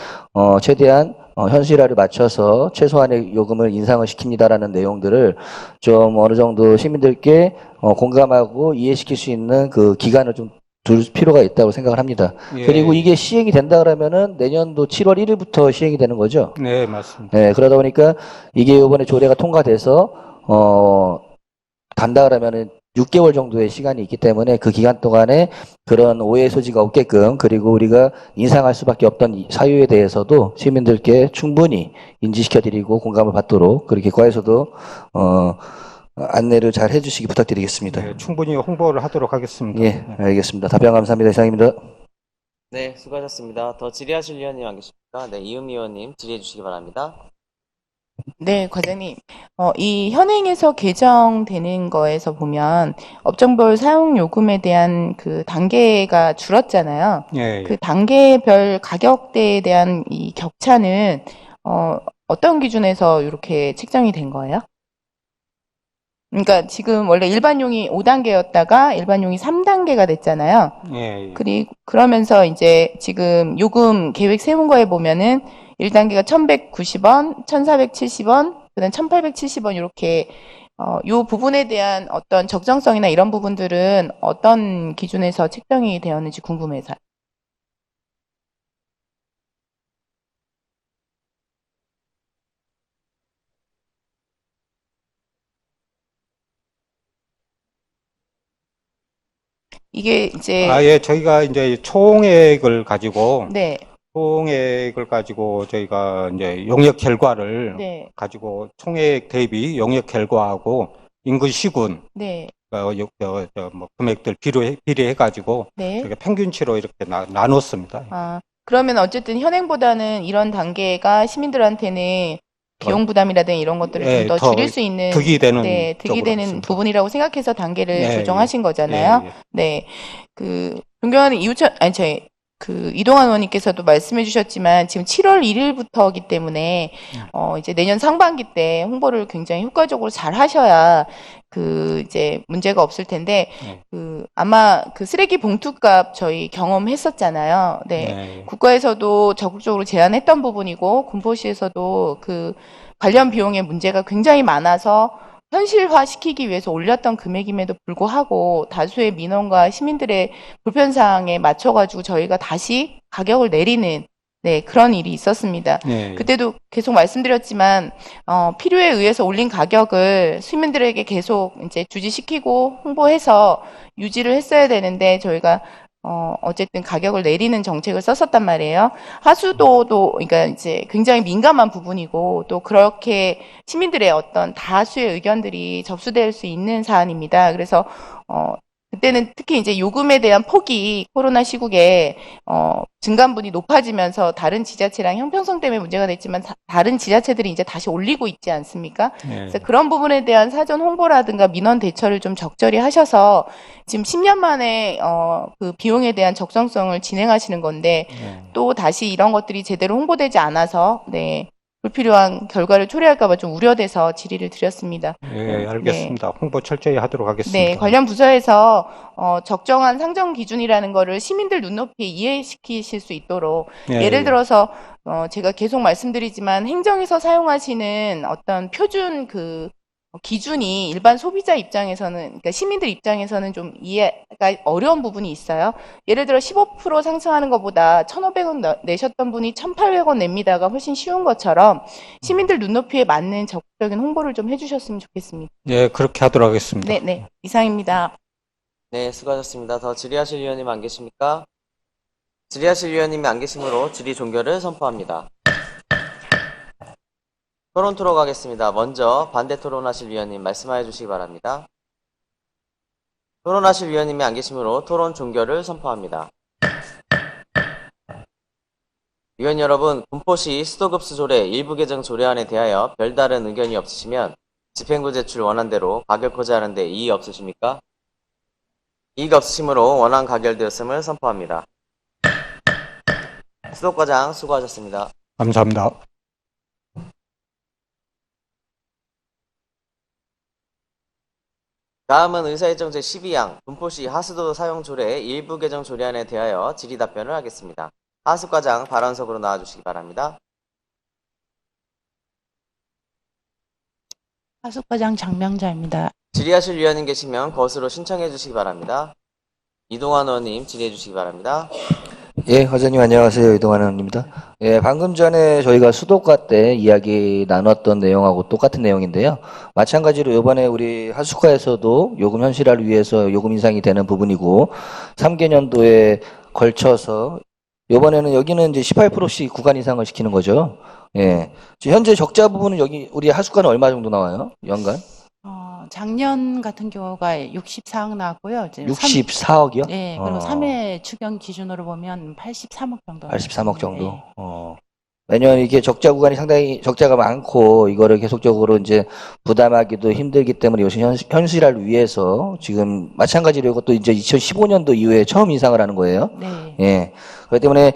최대한 현실화를 맞춰서 최소한의 요금을 인상을 시킵니다라는 내용들을 좀 어느 정도 시민들께 공감하고 이해시킬 수 있는 그 기간을 좀 둘 필요가 있다고 생각을 합니다. 예. 그리고 이게 시행이 된다 그러면은 내년도 7월 1일부터 시행이 되는 거죠? 네, 맞습니다. 네, 그러다 보니까 이게 이번에 조례가 통과돼서 간다 그러면은 6개월 정도의 시간이 있기 때문에 그 기간 동안에 그런 오해 소지가 없게끔, 그리고 우리가 인상할 수밖에 없던 이 사유에 대해서도 시민들께 충분히 인지시켜드리고 공감을 받도록 그렇게 과에서도 안내를 잘 해주시기 부탁드리겠습니다. 네, 충분히 홍보를 하도록 하겠습니다. 예, 알겠습니다. 답변 감사합니다. 이상입니다. 네, 수고하셨습니다. 더 질의하실 위원님 안 계십니까? 네, 이은미 의원님 질의해 주시기 바랍니다. 네, 과장님. 이 현행에서 개정되는 거에서 보면 업종별 사용 요금에 대한 그 단계가 줄었잖아요. 예, 예. 그 단계별 가격대에 대한 이 격차는 어떤 기준에서 이렇게 책정이 된 거예요? 그러니까 지금 원래 일반용이 5단계였다가 일반용이 3단계가 됐잖아요. 예, 예. 그러면서 이제 지금 요금 계획 세운 거에 보면은 1단계가 1,190원, 1,470원, 그다음 1,870원 이렇게 요 부분에 대한 어떤 적정성이나 이런 부분들은 어떤 기준에서 책정이 되었는지 궁금해서요. 이게 이제 예, 저희가 이제 총액을 가지고 네. 총액을 가지고 저희가 이제 용역 결과를 네. 가지고 총액 대비 용역 결과하고 인근 시군 네. 뭐 금액들 비례해 가지고 네. 저희가 평균치로 이렇게 나눴습니다. 그러면 어쨌든 현행보다는 이런 단계가 시민들한테는 비용 부담이라든지 이런 것들을 예, 좀 더 줄일 수 있는 득이 되는 득이 쪽으로 되는 했습니다. 부분이라고 생각해서 단계를 예, 조정하신 거잖아요. 예, 예. 네. 존경하는 이동환 의원님께서도 말씀해 주셨지만 지금 7월 1일부터이기 때문에 이제 내년 상반기 때 홍보를 굉장히 효과적으로 잘 하셔야 이제 문제가 없을 텐데 아마 쓰레기 봉투값 저희 경험했었잖아요. 네. 네. 국가에서도 적극적으로 제안했던 부분이고 군포시에서도 관련 비용의 문제가 굉장히 많아서 현실화시키기 위해서 올렸던 금액임에도 불구하고 다수의 민원과 시민들의 불편사항에 맞춰가지고 저희가 다시 가격을 내리는 그런 일이 있었습니다. 네. 그때도 계속 말씀드렸지만 필요에 의해서 올린 가격을 시민들에게 계속 이제 주지시키고 홍보해서 유지를 했어야 되는데 저희가 어쨌든 가격을 내리는 정책을 썼었단 말이에요. 하수도도, 그러니까 이제 굉장히 민감한 부분이고, 또 그렇게 시민들의 어떤 다수의 의견들이 접수될 수 있는 사안입니다. 그래서, 그때는 특히 이제 요금에 대한 폭이 코로나 시국에 증감분이 높아지면서 다른 지자체랑 형평성 때문에 문제가 됐지만 다른 지자체들이 이제 다시 올리고 있지 않습니까? 그래서 그런 부분에 대한 사전 홍보라든가 민원 대처를 좀 적절히 하셔서 지금 10년 만에 그 비용에 대한 적정성을 진행하시는 건데 또 다시 이런 것들이 제대로 홍보되지 않아서 네. 불필요한 결과를 초래할까봐 좀 우려돼서 질의를 드렸습니다. 예, 알겠습니다. 홍보 철저히 하도록 하겠습니다. 네, 관련 부서에서 적정한 상정 기준이라는 거를 시민들 눈높이에 이해시키실 수 있도록 예를 들어서 제가 계속 말씀드리지만 행정에서 사용하시는 어떤 표준 그 기준이 일반 소비자 입장에서는, 그러니까 시민들 입장에서는 좀 이해가 어려운 부분이 있어요. 예를 들어 15% 상승하는 것보다 1,500원 내셨던 분이 1,800원 냅니다가 훨씬 쉬운 것처럼 시민들 눈높이에 맞는 적극적인 홍보를 좀 해주셨으면 좋겠습니다. 예, 그렇게 하도록 하겠습니다. 네, 네. 이상입니다. 네, 수고하셨습니다. 더 질의하실 위원님 안 계십니까? 질의하실 위원님이 안 계시므로 질의 종결을 선포합니다. 토론 가겠습니다. 먼저 반대 토론하실 위원님 말씀하여 주시기 바랍니다. 토론하실 위원님이 안 계시므로 토론 종결을 선포합니다. 위원 여러분, 군포시 수도급수 조례 일부 개정 조례안에 대하여 별다른 의견이 없으시면 집행부 제출 원안대로 가결코자 하는데 이의 없으십니까? 이의가 없으시므로 원안 가결되었음을 선포합니다. 수도과장 수고하셨습니다. 감사합니다. 다음은 의사일정 제12항 군포시 하수도 사용 조례 일부 개정 조례안에 대하여 질의 답변을 하겠습니다. 하수과장 발언석으로 나와주시기 바랍니다. 하수과장 장명자입니다. 질의하실 위원님 계시면 거수로 신청해 주시기 바랍니다. 이동환 의원님 질의해 주시기 바랍니다. 예, 화장님 안녕하세요. 이동환 의원입니다. 예, 방금 전에 저희가 수도과 때 이야기 나눴던 내용하고 똑같은 내용인데요. 마찬가지로 이번에 우리 하수과에서도 요금 현실화를 위해서 요금 인상이 되는 부분이고 3개년도에 걸쳐서 이번에는 여기는 이제 18%씩 구간 인상을 시키는 거죠. 예. 지금 현재 적자 부분은 여기 우리 하수과는 얼마 정도 나와요? 연간? 작년 같은 경우가 64억 나왔고요. 64억이요? 네, 그리고 3회 추경 기준으로 보면 83억 정도. 83억 정도. 네. 매년 이게 적자 구간이 상당히 적자가 많고 이거를 계속적으로 이제 부담하기도 힘들기 때문에 이것이 현실화를 위해서 지금 마찬가지로 이것도 이제 2015년도 이후에 처음 인상을 하는 거예요. 네. 예. 그렇기 때문에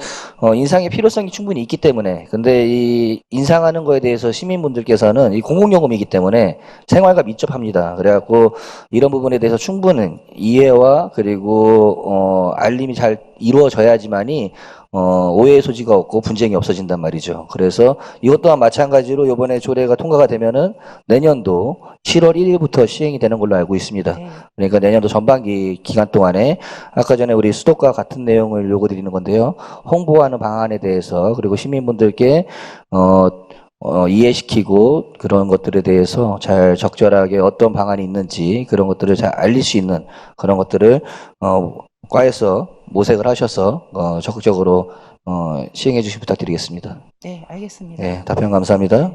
인상의 필요성이 충분히 있기 때문에 근데 이 인상하는 거에 대해서 시민분들께서는 이 공공요금이기 때문에 생활과 밀접합니다. 그래갖고 이런 부분에 대해서 충분한 이해와 그리고 알림이 잘 이루어져야지만이 오해의 소지가 없고 분쟁이 없어진단 말이죠. 그래서 이것 또한 마찬가지로 이번에 조례가 통과가 되면은 내년도 7월 1일부터 시행이 되는 걸로 알고 있습니다. 그러니까 내년도 전반기 기간 동안에 아까 전에 우리 수도과 같은 내용을 요구드리는 건데요. 홍보하는 방안에 대해서 그리고 시민분들께 이해시키고 그런 것들에 대해서 잘 적절하게 어떤 방안이 있는지 그런 것들을 잘 알릴 수 있는 그런 것들을 과에서 모색을 하셔서 적극적으로 시행해 주시 부탁드리겠습니다. 네, 알겠습니다. 네, 답변 감사합니다.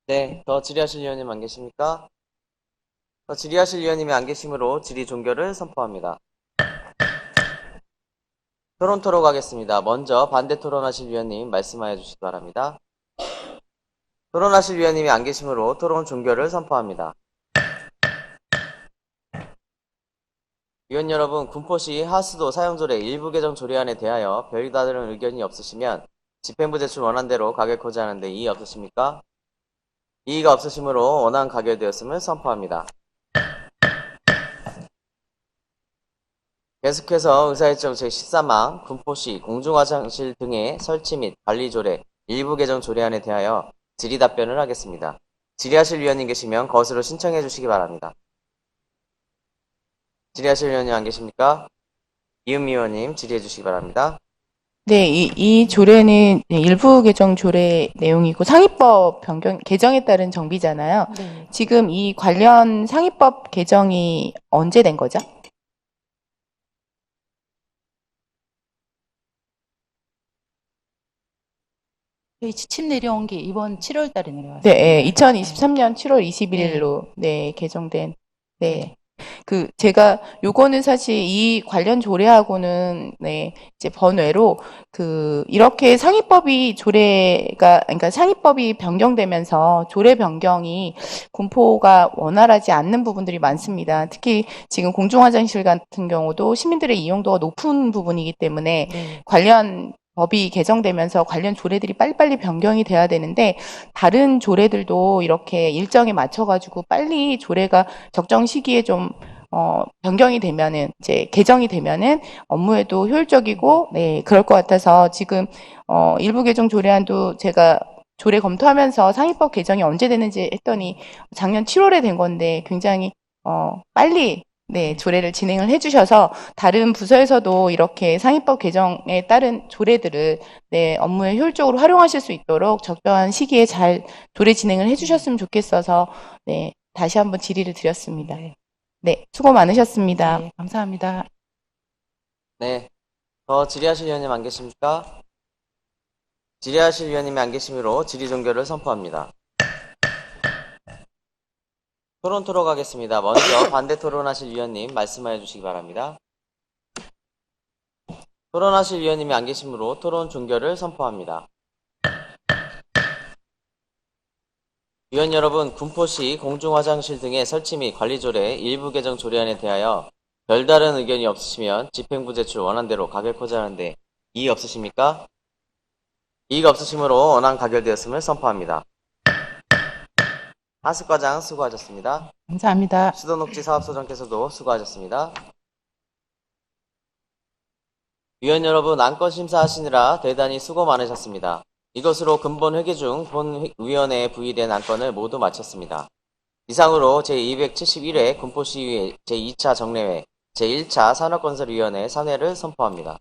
네, 더 질의하실 위원님 안 계십니까? 더 질의하실 위원님이 안 계시므로 질의 종결을 선포합니다. 토론 가겠습니다. 먼저 반대 토론하실 위원님 말씀하여 주시기 바랍니다. 토론하실 위원님이 안 계시므로 토론 종결을 선포합니다. 위원 여러분, 군포시 하수도 사용조례 일부 개정 조례안에 대하여 별다른 의견이 없으시면 집행부 제출 원안대로 가결코자 하는데 이의 없으십니까? 이의가 없으시므로 원안 가결되었음을 선포합니다. 계속해서 의사일정 제13항 군포시 공중화장실 등의 설치 및 관리 조례 일부 개정 조례안에 대하여 질의 답변을 하겠습니다. 질의하실 위원님 계시면 거수로 신청해 주시기 바랍니다. 질의하실 위원님 안 계십니까? 이은미 의원님 질의해 주시기 바랍니다. 네, 이 조례는 일부 개정 조례 내용이고 상위법 개정에 따른 정비잖아요. 네. 지금 이 관련 상위법 개정이 언제 된 거죠? 저희 지침 내려온 게 이번 7월 달에 내려왔어요. 네, 2023년 7월 21일로 네, 개정된 네. 제가 요거는 사실 이 관련 조례하고는 네, 이제 번외로 이렇게 그러니까 상위법이 변경되면서 조례 변경이 군포가 원활하지 않는 부분들이 많습니다. 특히 지금 공중화장실 같은 경우도 시민들의 이용도가 높은 부분이기 때문에 관련 법이 개정되면서 관련 조례들이 빨리빨리 변경이 돼야 되는데 다른 조례들도 이렇게 일정에 맞춰가지고 빨리 조례가 적정 시기에 좀 변경이 되면은 이제 개정이 되면은 업무에도 효율적이고 네 그럴 것 같아서 지금 일부 개정 조례안도 제가 조례 검토하면서 상위법 개정이 언제 되는지 했더니 작년 7월에 된 건데 굉장히 빨리 네, 조례를 진행을 해주셔서 다른 부서에서도 이렇게 상위법 개정에 따른 조례들을 네, 업무에 효율적으로 활용하실 수 있도록 적정한 시기에 잘 조례 진행을 해주셨으면 좋겠어서 네, 다시 한번 질의를 드렸습니다. 네, 수고 많으셨습니다. 네, 감사합니다. 네. 더 질의하실 위원님 안 계십니까? 질의하실 위원님이 안 계시므로 질의 종결을 선포합니다. 토론 가겠습니다. 먼저 반대 토론하실 위원님 말씀해 주시기 바랍니다. 토론하실 위원님이 안 계시므로 토론 종결을 선포합니다. 위원 여러분, 군포시 공중화장실 등의 설치 및 관리조례 일부 개정 조례안에 대하여 별다른 의견이 없으시면 집행부 제출 원안대로 가결코자하는데 이의 없으십니까? 이의가 없으시므로 원안 가결되었음을 선포합니다. 하습과장 수고하셨습니다. 감사합니다. 수도녹지 사업소장께서도 수고하셨습니다. 위원 여러분, 안건 심사하시느라 대단히 수고 많으셨습니다. 이것으로 근본 회계 중 본위원회에 부의된 안건을 모두 마쳤습니다. 이상으로 제271회 군포시의회 제2차 정례회 제1차 산업건설위원회 3회를 선포합니다.